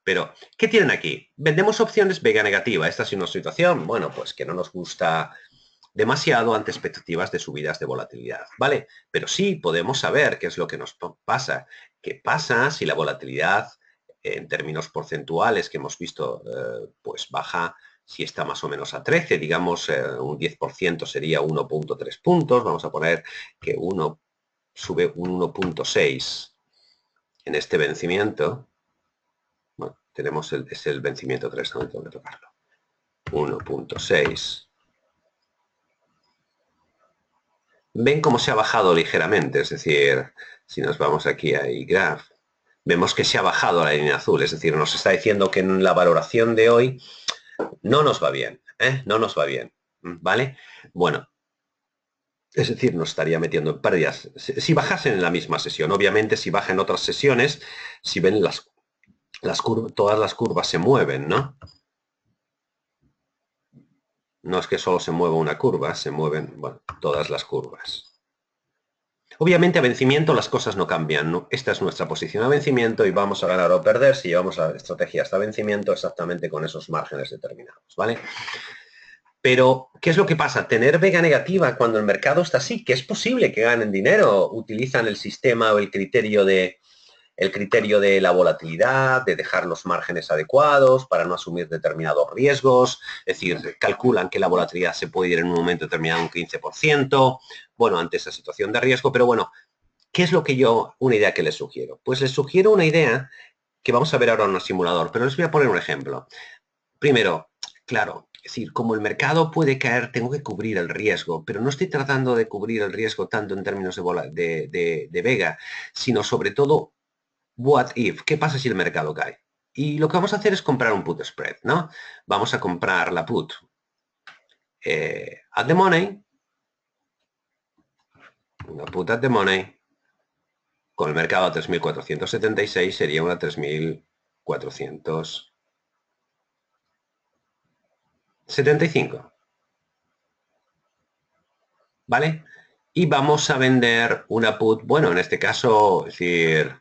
pero, ¿qué tienen aquí? Vendemos opciones vega negativa. Esta es una situación, bueno, pues que no nos gusta demasiado ante expectativas de subidas de volatilidad, ¿vale? Pero sí podemos saber qué es lo que nos pasa. ¿Qué pasa si la volatilidad en términos porcentuales que hemos visto, pues baja, si está más o menos a 13, digamos, un 10% sería 1.3 puntos, vamos a poner que 1 sube un 1.6 en este vencimiento. Bueno, es el vencimiento 3, no tengo que tocarlo. 1.6. Ven cómo se ha bajado ligeramente, es decir, si nos vamos aquí a iGraph, vemos que se ha bajado la línea azul, es decir, nos está diciendo que en la valoración de hoy no nos va bien, no nos va bien, ¿vale? Bueno, es decir, nos estaría metiendo en pérdidas. Si bajasen en la misma sesión, obviamente si baja en otras sesiones, si ven todas las curvas se mueven, ¿no? No es que solo se mueva una curva, se mueven, bueno, todas las curvas. Obviamente a vencimiento las cosas no cambian, ¿no? Esta es nuestra posición a vencimiento y vamos a ganar o perder si llevamos la estrategia hasta vencimiento exactamente con esos márgenes determinados, ¿vale? Pero, ¿qué es lo que pasa? Tener vega negativa cuando el mercado está así, que es posible que ganen dinero, utilizan el sistema o el criterio de la volatilidad, de dejar los márgenes adecuados para no asumir determinados riesgos, es decir, calculan que la volatilidad se puede ir en un momento determinado un 15%, bueno, ante esa situación de riesgo, pero bueno, ¿qué es una idea que les sugiero? Pues les sugiero una idea que vamos a ver ahora en un simulador, pero les voy a poner un ejemplo. Primero, claro, es decir, como el mercado puede caer, tengo que cubrir el riesgo, pero no estoy tratando de cubrir el riesgo tanto en términos de vega, sino sobre todo what if, ¿qué pasa si el mercado cae? Y lo que vamos a hacer es comprar un put spread, ¿no? Vamos a comprar la put at the money, una put at the money, con el mercado a 3.476 sería una 3.400. 75. ¿Vale? Y vamos a vender una put, bueno, en este caso, es decir,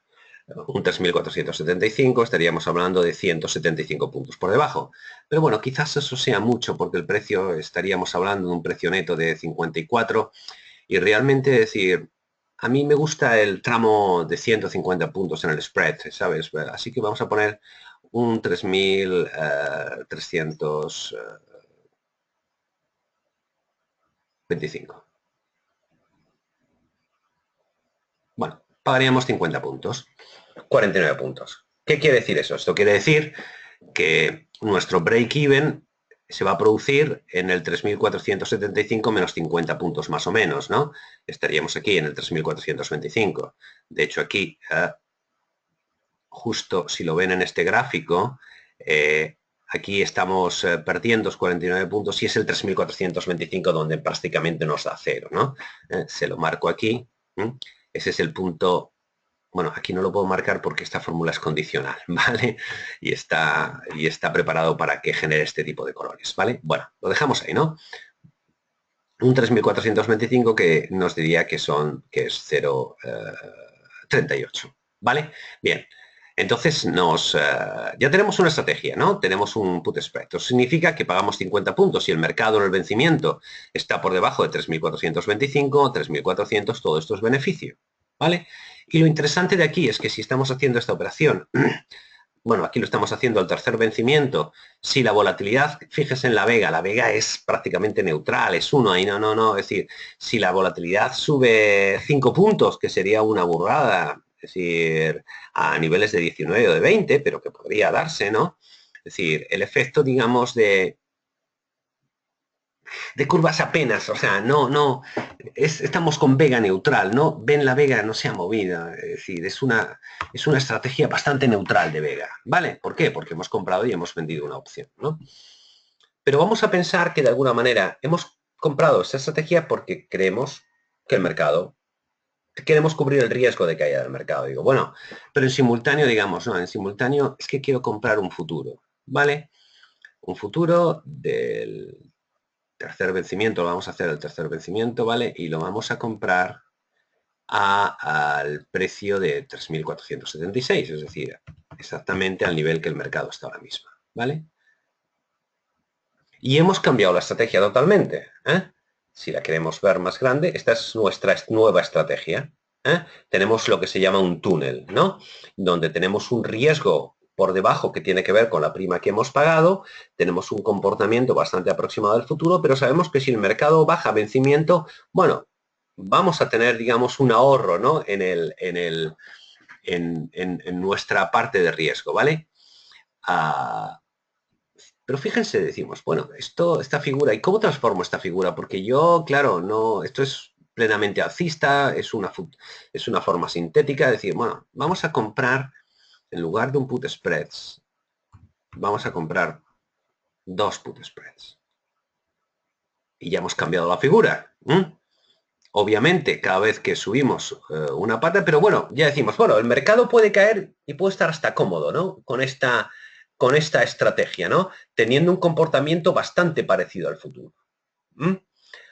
un 3.475, estaríamos hablando de 175 puntos por debajo. Pero bueno, quizás eso sea mucho porque el precio, estaríamos hablando de un precio neto de 54 y realmente decir, a mí me gusta el tramo de 150 puntos en el spread, ¿sabes? Así que vamos a poner un 3.325. Bueno, pagaríamos 50 puntos, 49 puntos. ¿Qué quiere decir eso? Esto quiere decir que nuestro break-even se va a producir en el 3.475 menos 50 puntos más o menos, ¿no? Estaríamos aquí en el 3.425. De hecho, aquí, justo si lo ven en este gráfico, aquí estamos perdiendo 49 puntos y es el 3.425 donde prácticamente nos da cero, ¿no? Se lo marco aquí. Ese es el punto. Bueno, aquí no lo puedo marcar porque esta fórmula es condicional, ¿vale? Y está preparado para que genere este tipo de colores, ¿vale? Bueno, lo dejamos ahí, ¿no? Un 3.425 que nos diría que es 0,38, ¿vale? Bien, entonces ya tenemos una estrategia, ¿no? Tenemos un put spread. Eso significa que pagamos 50 puntos y el mercado en el vencimiento está por debajo de 3.425, 3.400, todo esto es beneficio, ¿vale? Y lo interesante de aquí es que si estamos haciendo esta operación, bueno, aquí lo estamos haciendo al tercer vencimiento, si la volatilidad, fíjese en la Vega es prácticamente neutral, es 1 ahí, no, es decir, si la volatilidad sube 5 puntos, que sería una burrada, es decir, a niveles de 19 o de 20, pero que podría darse, ¿no? Es decir, el efecto, digamos, de curvas apenas, o sea, estamos con Vega neutral, ¿no? Ven la Vega no se ha movido, es decir, es una estrategia bastante neutral de Vega, ¿vale? ¿Por qué? Porque hemos comprado y hemos vendido una opción, ¿no? Pero vamos a pensar que de alguna manera hemos comprado esta estrategia porque creemos que el mercado, queremos cubrir el riesgo de caída del mercado. Digo, bueno, pero en simultáneo, digamos, no, en simultáneo es que quiero comprar un futuro, ¿vale? Un futuro del tercer vencimiento, lo vamos a hacer el tercer vencimiento, ¿vale? Y lo vamos a comprar al precio de 3.476, es decir, exactamente al nivel que el mercado está ahora mismo, ¿vale? Y hemos cambiado la estrategia totalmente, ¿eh? Si la queremos ver más grande, esta es nuestra nueva estrategia, ¿eh? Tenemos lo que se llama un túnel, ¿no? Donde tenemos un riesgo por debajo que tiene que ver con la prima que hemos pagado, tenemos un comportamiento bastante aproximado al futuro, pero sabemos que si el mercado baja vencimiento, bueno, vamos a tener, digamos, un ahorro, ¿no? En nuestra parte de riesgo, ¿vale? Pero fíjense, decimos, bueno, esta figura, ¿y cómo transformo esta figura? Porque yo, claro, no, esto es plenamente alcista, es una forma sintética, es decir, bueno, vamos a comprar, en lugar de un put spreads, vamos a comprar dos put spreads. Y ya hemos cambiado la figura. Obviamente, cada vez que subimos una pata, pero bueno, ya decimos, bueno, el mercado puede caer y puede estar hasta cómodo, ¿no? Con esta estrategia, ¿no? Teniendo un comportamiento bastante parecido al futuro.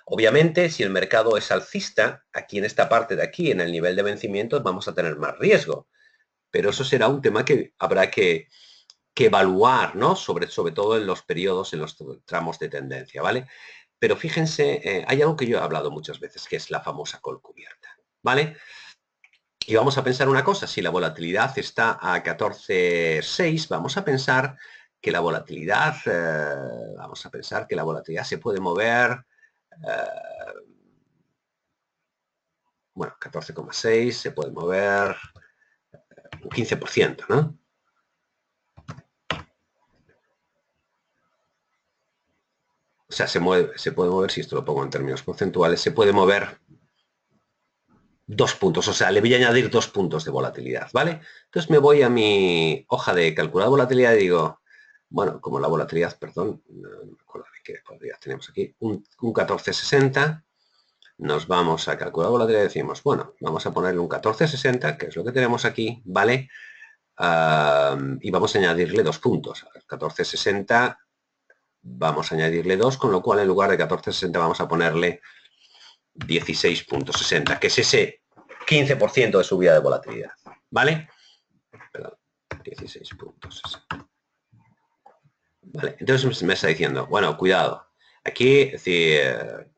Obviamente, si el mercado es alcista, aquí en esta parte de aquí, en el nivel de vencimientos, vamos a tener más riesgo. Pero eso será un tema que habrá que evaluar, ¿no? Sobre todo en los periodos, en los tramos de tendencia, ¿vale? Pero fíjense, hay algo que yo he hablado muchas veces, que es la famosa call cubierta, ¿vale? Y vamos a pensar una cosa, si la volatilidad está a 14.6, vamos a pensar que la volatilidad, se puede mover, bueno, 14,6 se puede mover un 15%, ¿no? O sea, se puede mover, si esto lo pongo en términos porcentuales, se puede mover 2 puntos, o sea, le voy a añadir 2 puntos de volatilidad, ¿vale? Entonces me voy a mi hoja de calcular volatilidad y digo, bueno, como la volatilidad, perdón, no me acuerdo de qué volatilidad tenemos aquí, un 14,60, nos vamos a calcular volatilidad y decimos, bueno, vamos a ponerle un 14,60, que es lo que tenemos aquí, ¿vale? Y vamos a añadirle 2 puntos. 14,60 vamos a añadirle 2, con lo cual en lugar de 14,60 vamos a ponerle 16,60, que es ese 15% de subida de volatilidad, ¿vale? Perdón, 16,60. Vale, entonces me está diciendo, bueno, cuidado, aquí, es decir,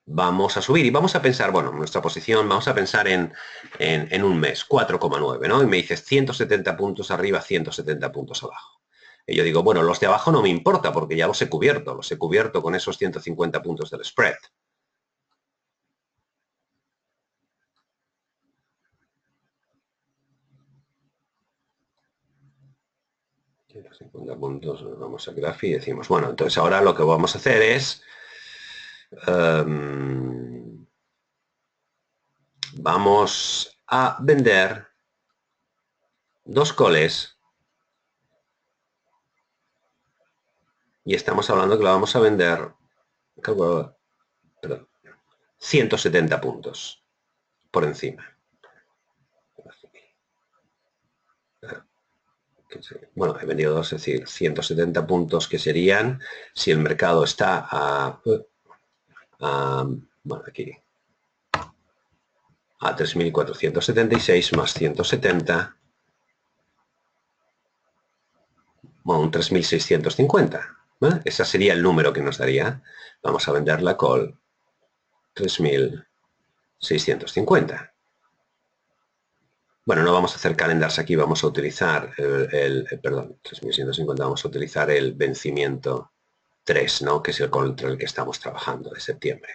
vamos a subir y vamos a pensar, bueno, nuestra posición, vamos a pensar en un mes, 4,9, ¿no? Y me dices 170 puntos arriba, 170 puntos abajo. Y yo digo, bueno, los de abajo no me importa porque ya los he cubierto con esos 150 puntos del spread. Puntos, vamos a Grafi y decimos, bueno, entonces ahora lo que vamos a hacer es vamos a vender 2 coles y estamos hablando que la vamos a vender, perdón, 170 puntos por encima. Bueno, he vendido 2, es decir, 170 puntos que serían, si el mercado está bueno, aquí, a 3.476 más 170, bueno, un 3.650. ¿Vale? Ese sería el número que nos daría. Vamos a vender la call 3.650. Bueno, no vamos a hacer calendars aquí, vamos a utilizar perdón, 3.150, vamos a utilizar el vencimiento 3, ¿no? Que es el contra el que estamos trabajando de septiembre.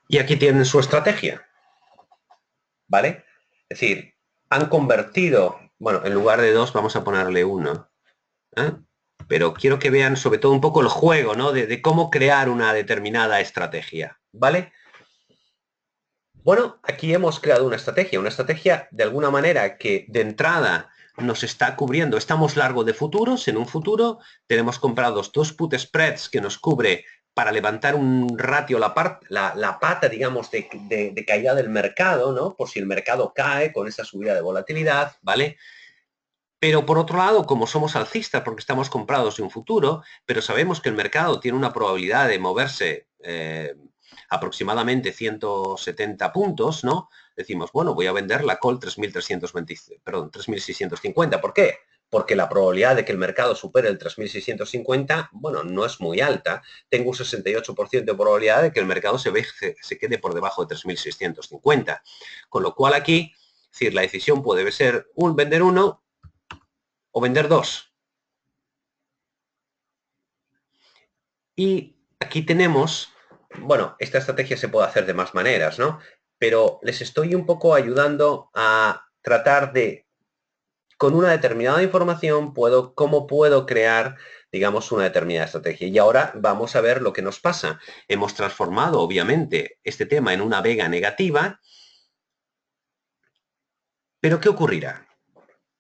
Y aquí tienen su estrategia, ¿vale? Es decir, han convertido, bueno, en lugar de 2 vamos a ponerle 1, ¿eh? Pero quiero que vean sobre todo un poco el juego, ¿no? De cómo crear una determinada estrategia, ¿vale? Bueno, aquí hemos creado una estrategia de alguna manera que de entrada nos está cubriendo, estamos largo de futuros, en un futuro tenemos comprados 2 put spreads que nos cubre para levantar un ratio, la pata, digamos, de caída del mercado, ¿no? Por si el mercado cae con esa subida de volatilidad, ¿vale? Pero por otro lado, como somos alcistas porque estamos comprados de un futuro, pero sabemos que el mercado tiene una probabilidad de moverse aproximadamente 170 puntos, ¿no? Decimos, bueno, voy a vender la call 3.650. ¿Por qué? Porque la probabilidad de que el mercado supere el 3.650, bueno, no es muy alta. Tengo un 68% de probabilidad de que el mercado se quede por debajo de 3.650. Con lo cual aquí, es decir, la decisión puede ser vender uno o vender 2. Y aquí tenemos, bueno, esta estrategia se puede hacer de más maneras, ¿no? Pero les estoy un poco ayudando a tratar de, con una determinada información, cómo puedo crear, digamos, una determinada estrategia. Y ahora vamos a ver lo que nos pasa. Hemos transformado, obviamente, este tema en una vega negativa, pero ¿qué ocurrirá?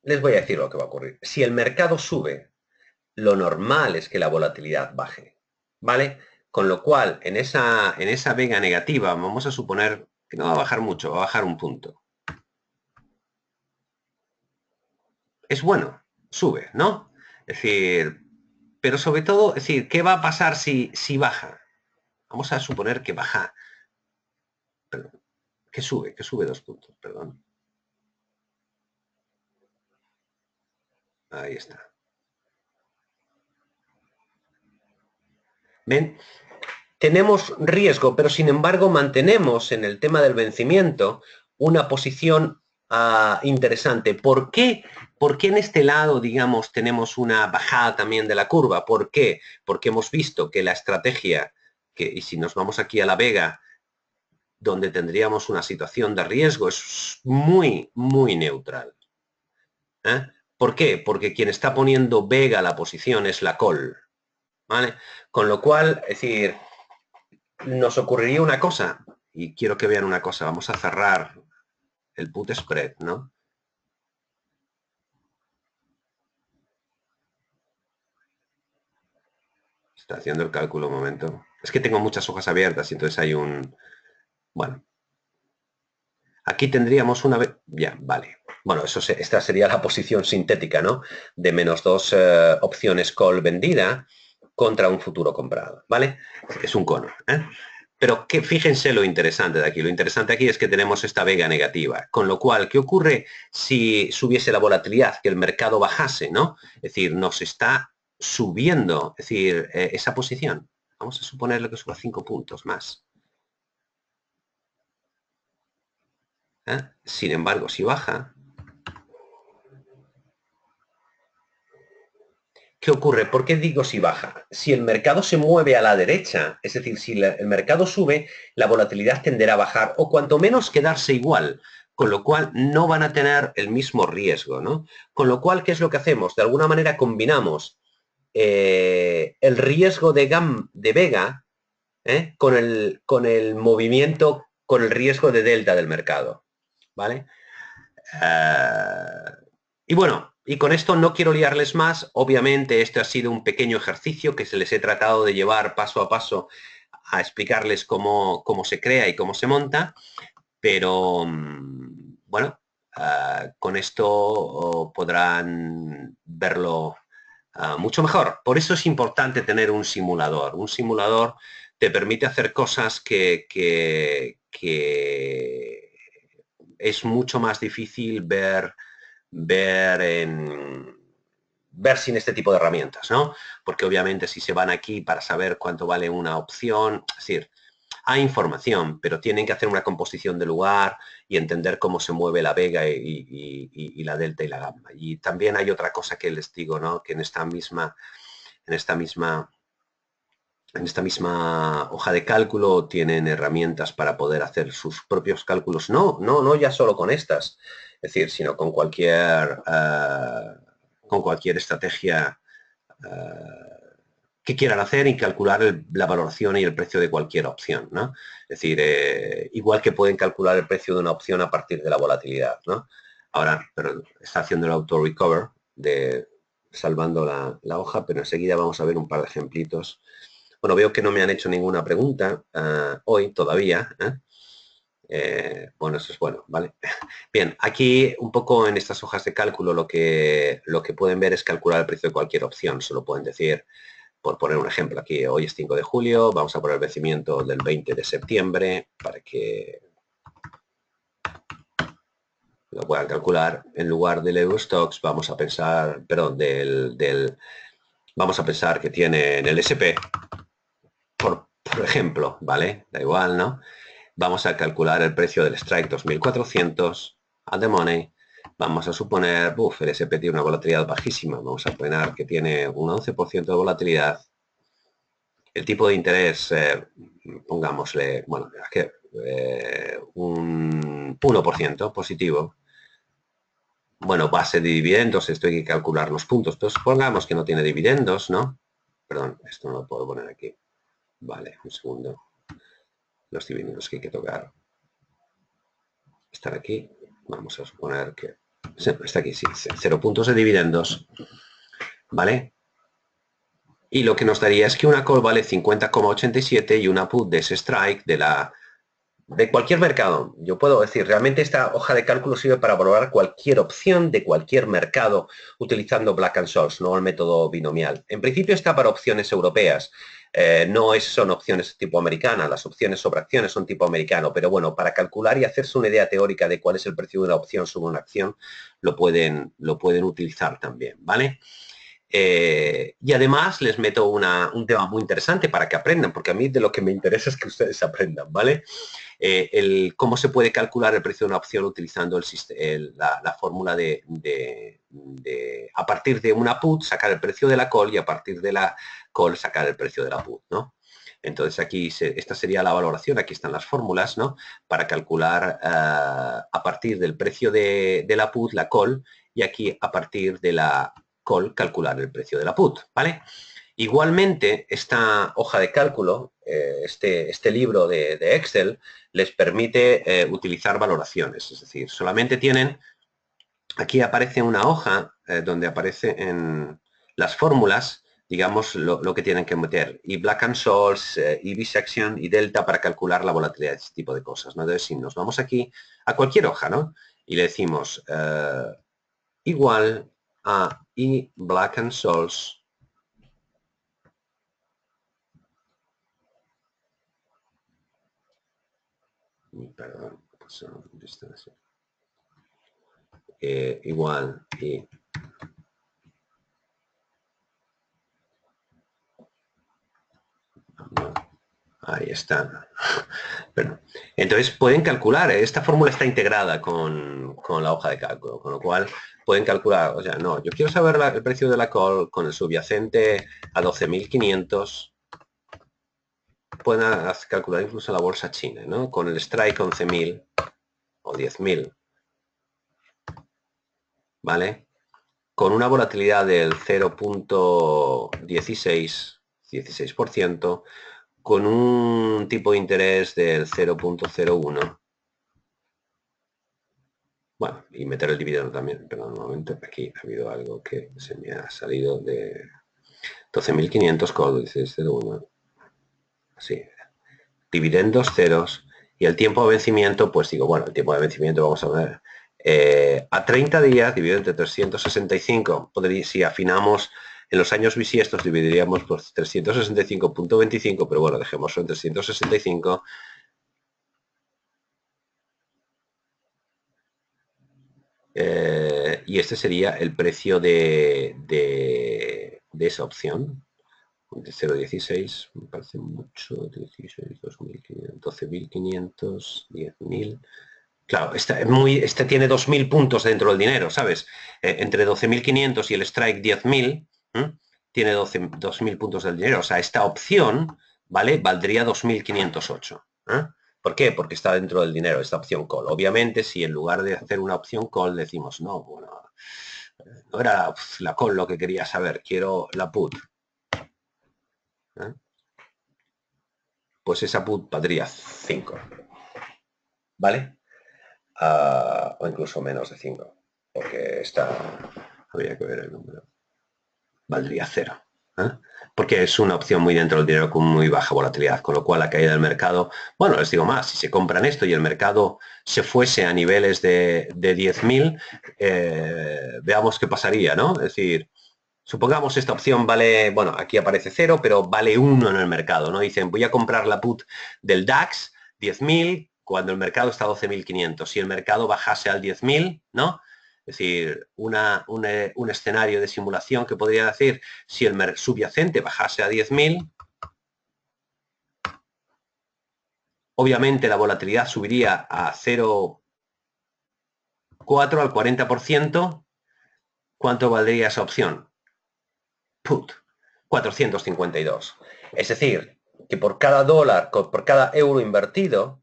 Les voy a decir lo que va a ocurrir. Si el mercado sube, lo normal es que la volatilidad baje, ¿vale? Con lo cual, en esa vega negativa, vamos a suponer que no va a bajar mucho, va a bajar un punto. Es bueno, sube, ¿no? Es decir, pero sobre todo, es decir, ¿qué va a pasar si baja? Vamos a suponer que baja, perdón, que sube 2 puntos, perdón. Ahí está. ¿Ven? Tenemos riesgo, pero sin embargo mantenemos en el tema del vencimiento una posición interesante. ¿Por qué? ¿Por qué en este lado, digamos, tenemos una bajada también de la curva? ¿Por qué? Porque hemos visto que la estrategia, y si nos vamos aquí a la vega, donde tendríamos una situación de riesgo, es muy, muy neutral. ¿Eh? ¿Por qué? Porque quien está poniendo vega a la posición es la call, ¿vale? Con lo cual, es decir, nos ocurriría una cosa, y quiero que vean una cosa, vamos a cerrar el put spread, ¿no? Está haciendo el cálculo un momento. Es que tengo muchas hojas abiertas y entonces hay un... Bueno. Aquí tendríamos una... Ya, vale. Bueno, esta sería la posición sintética, ¿no? De menos dos opciones call vendida contra un futuro comprado, ¿vale? Es un cono, ¿eh? Pero que fíjense lo interesante de aquí. Lo interesante aquí es que tenemos esta vega negativa. Con lo cual, ¿qué ocurre si subiese la volatilidad? Que el mercado bajase, ¿no? Es decir, nos está subiendo, es decir, esa posición. Vamos a suponerle que suba 5 puntos más. ¿Eh? Sin embargo, si baja, ¿qué ocurre? ¿Por qué digo si baja? Si el mercado se mueve a la derecha, es decir, si el mercado sube, la volatilidad tenderá a bajar o cuanto menos quedarse igual, con lo cual no van a tener el mismo riesgo, ¿no? Con lo cual, ¿qué es lo que hacemos? De alguna manera combinamos el riesgo de Vega con el movimiento, con el riesgo de delta del mercado, ¿vale? Y bueno, y con esto no quiero liarles más. Obviamente este ha sido un pequeño ejercicio que se les he tratado de llevar paso a paso a explicarles cómo se crea y cómo se monta, pero bueno, con esto podrán verlo mucho mejor. Por eso es importante tener un simulador. Un simulador te permite hacer cosas que es mucho más difícil ver, ver sin este tipo de herramientas, ¿no? Porque obviamente si se van aquí para saber cuánto vale una opción, es decir, hay información, pero tienen que hacer una composición de lugar y entender cómo se mueve la vega y la delta y la gamma. Y también hay otra cosa que les digo, ¿no? Que en esta misma hoja de cálculo tienen herramientas para poder hacer sus propios cálculos. No ya solo con estas, es decir, sino con cualquier estrategia que quieran hacer y calcular la valoración y el precio de cualquier opción, ¿no? Es decir, igual que pueden calcular el precio de una opción a partir de la volatilidad, ¿no? Ahora, pero está haciendo el auto-recover salvando la hoja, pero enseguida vamos a ver un par de ejemplitos. Bueno, veo que no me han hecho ninguna pregunta hoy todavía. Bueno, eso es bueno, ¿vale? Bien, aquí un poco en estas hojas de cálculo lo que pueden ver es calcular el precio de cualquier opción. Solo pueden decir, por poner un ejemplo, aquí hoy es 5 de julio, vamos a poner el vencimiento del 20 de septiembre para que lo puedan calcular. En lugar del Eurostox vamos a pensar, perdón, vamos a pensar que tiene en el SP, por ejemplo, ¿vale? Da igual, ¿no? Vamos a calcular el precio del strike 2400 at the money. Vamos a suponer, el SP tiene una volatilidad bajísima. Vamos a poner que tiene un 11% de volatilidad. El tipo de interés, pongámosle, bueno, es que un 1% positivo. Bueno, base de dividendos, esto hay que calcular los puntos, pero supongamos que no tiene dividendos, ¿no? Perdón, esto no lo puedo poner aquí. Vale, un segundo. Los dividendos que hay que tocar están aquí. Vamos a suponer que está aquí, sí, 0 puntos de dividendos, ¿vale? Y lo que nos daría es que una call vale 50,87 y una put de ese strike de cualquier mercado. Yo puedo decir, realmente esta hoja de cálculo sirve para valorar cualquier opción de cualquier mercado utilizando Black-Scholes, no el método binomial. En principio está para opciones europeas. Son opciones tipo americana, las opciones sobre acciones son tipo americano, pero bueno, para calcular y hacerse una idea teórica de cuál es el precio de una opción sobre una acción, lo pueden utilizar también, ¿vale? Y además les meto un tema muy interesante para que aprendan, porque a mí de lo que me interesa es que ustedes aprendan, ¿vale? Cómo se puede calcular el precio de una opción utilizando la fórmula a partir de una put sacar el precio de la call y a partir de la call sacar el precio de la put, ¿no? Entonces aquí esta sería la valoración, aquí están las fórmulas, ¿no? Para calcular a partir del precio de la put, la call, y aquí a partir de la call calcular el precio de la put, ¿vale? Igualmente, esta hoja de cálculo, este libro de Excel, les permite utilizar valoraciones. Es decir, solamente tienen, aquí aparece una hoja donde aparecen las fórmulas digamos, lo que tienen que meter. Y Black and Scholes, y bisection y delta para calcular la volatilidad de este tipo de cosas, ¿no? Entonces, si nos vamos aquí a cualquier hoja, ¿no? Y le decimos igual a I Black and Scholes, perdón, distancia, igual y no, ahí está. Bueno, entonces pueden calcular, esta fórmula está integrada con la hoja de cálculo, con lo cual pueden calcular, o sea, no, yo quiero saber el precio de la call con el subyacente a 12.500, pueden calcular incluso la bolsa china, ¿no? Con el strike 11.000 o 10.000, ¿vale? Con una volatilidad del 0.16%, con un tipo de interés del 0.01. Bueno, y meter el dividendo también, pero normalmente aquí ha habido algo que se me ha salido de 12.500 con 16.01. Así, dividendos ceros y el tiempo de vencimiento, pues digo, bueno, el tiempo de vencimiento vamos a ver. A 30 días, dividido entre 365, si afinamos en los años bisiestos, dividiríamos por 365.25, pero bueno, dejémoslo en 365. Y este sería el precio de esa opción. De 0,16, me parece mucho, 16, 2.500, 12.500, 10.000. Claro, esta tiene 2.000 puntos dentro del dinero, ¿sabes? Entre 12.500 y el strike 10.000, tiene 2.000 puntos del dinero. O sea, esta opción, ¿vale? Valdría 2.508. ¿Por qué? Porque está dentro del dinero, esta opción call. Obviamente, si en lugar de hacer una opción call decimos, no, bueno, no era la call lo que quería saber, quiero la put. Pues esa put valdría 5. ¿Vale? O incluso menos de 5. Porque esta, habría que ver el número. Valdría 0. Porque es una opción muy dentro del dinero con muy baja volatilidad, con lo cual la caída del mercado, bueno, les digo más, si se compran esto y el mercado se fuese a niveles de 10.000, veamos qué pasaría, ¿no? Es decir, supongamos esta opción vale, bueno, aquí aparece 0, pero vale 1 en el mercado, ¿no? Dicen, voy a comprar la put del DAX 10.000 cuando el mercado está a 12.500. Si el mercado bajase al 10.000, ¿no? Es decir, un escenario de simulación que podría decir, si el subyacente bajase a 10.000, obviamente la volatilidad subiría a 0,4 al 40%. ¿Cuánto valdría esa opción? Put, 452. Es decir, que por cada dólar, por cada euro invertido,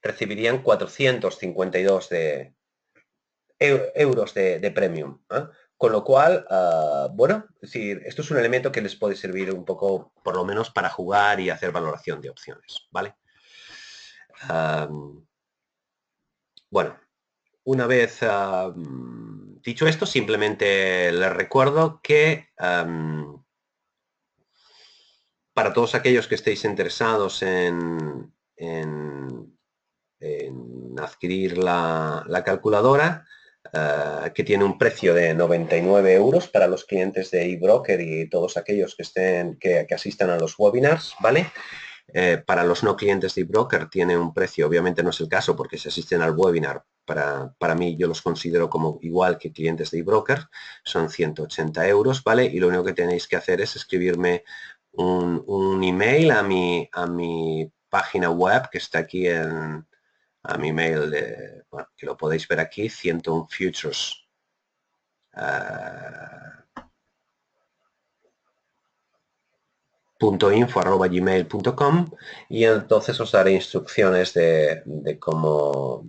recibirían 452 euros de premium. Con lo cual, bueno, es decir, esto es un elemento que les puede servir un poco, por lo menos, para jugar y hacer valoración de opciones, ¿vale? Bueno, una vez dicho esto, simplemente les recuerdo que para todos aquellos que estéis interesados en adquirir la calculadora, que tiene un precio de 99 euros para los clientes de eBroker y todos aquellos que asistan a los webinars, ¿vale? Para los no clientes de eBroker tiene un precio, obviamente no es el caso porque si asisten al webinar, para mí yo los considero como igual que clientes de eBroker, son 180 euros, ¿vale? Y lo único que tenéis que hacer es escribirme un email a mi página web que está aquí a mi mail, bueno, que lo podéis ver aquí, 101 Futures. .info@gmail.com y entonces os daré instrucciones de cómo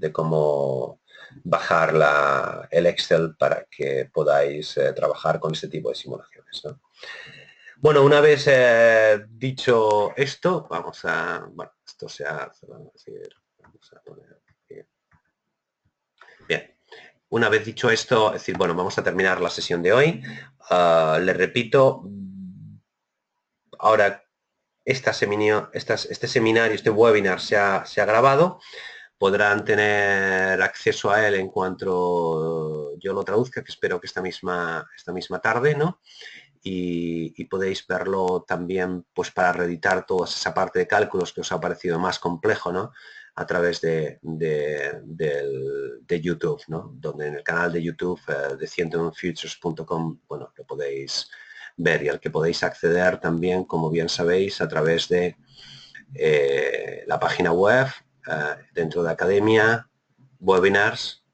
bajar el Excel para que podáis trabajar con este tipo de simulaciones, ¿no? Bueno, una vez dicho esto, vamos a, bueno, esto se hace, vamos a poner aquí. Bien, una vez dicho esto, es decir, bueno, vamos a terminar la sesión de hoy. Les repito, ahora este seminario, este webinar se ha grabado. Podrán tener acceso a él en cuanto yo lo traduzca, que espero que esta misma tarde, ¿no? Y podéis verlo también pues para reeditar toda esa parte de cálculos que os ha parecido más complejo, ¿no? A través de YouTube, ¿no? Donde en el canal de YouTube de 101futures.com, bueno, lo podéis ver y al que podéis acceder también, como bien sabéis, a través de la página web, dentro de Academia, Webinars,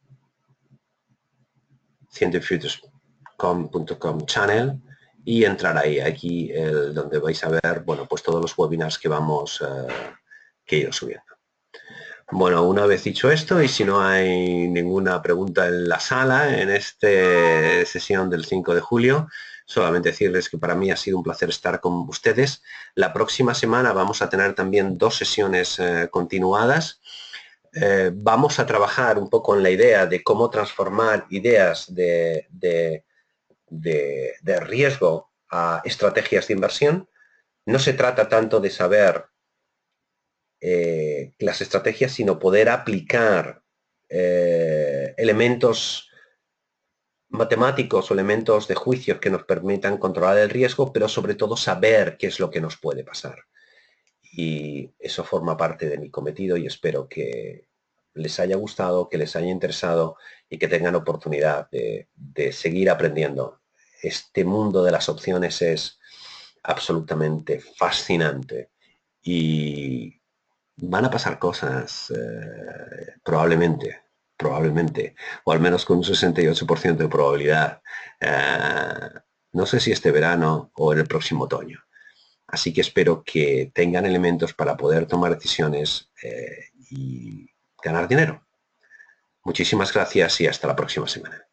100futures.com channel, y entrar ahí, aquí donde vais a ver, bueno, pues todos los webinars que vamos que ir subiendo. Bueno, una vez dicho esto, y si no hay ninguna pregunta en la sala, en esta sesión del 5 de julio, solamente decirles que para mí ha sido un placer estar con ustedes. La próxima semana vamos a tener también 2 sesiones continuadas. Vamos a trabajar un poco en la idea de cómo transformar ideas de riesgo a estrategias de inversión. No se trata tanto de saber las estrategias, sino poder aplicar elementos matemáticos o elementos de juicios que nos permitan controlar el riesgo, pero sobre todo saber qué es lo que nos puede pasar. Y eso forma parte de mi cometido y espero que les haya gustado, que les haya interesado y que tengan oportunidad de seguir aprendiendo. Este mundo de las opciones es absolutamente fascinante y van a pasar cosas probablemente, o al menos con un 68% de probabilidad. No sé si este verano o en el próximo otoño. Así que espero que tengan elementos para poder tomar decisiones y ganar dinero. Muchísimas gracias y hasta la próxima semana.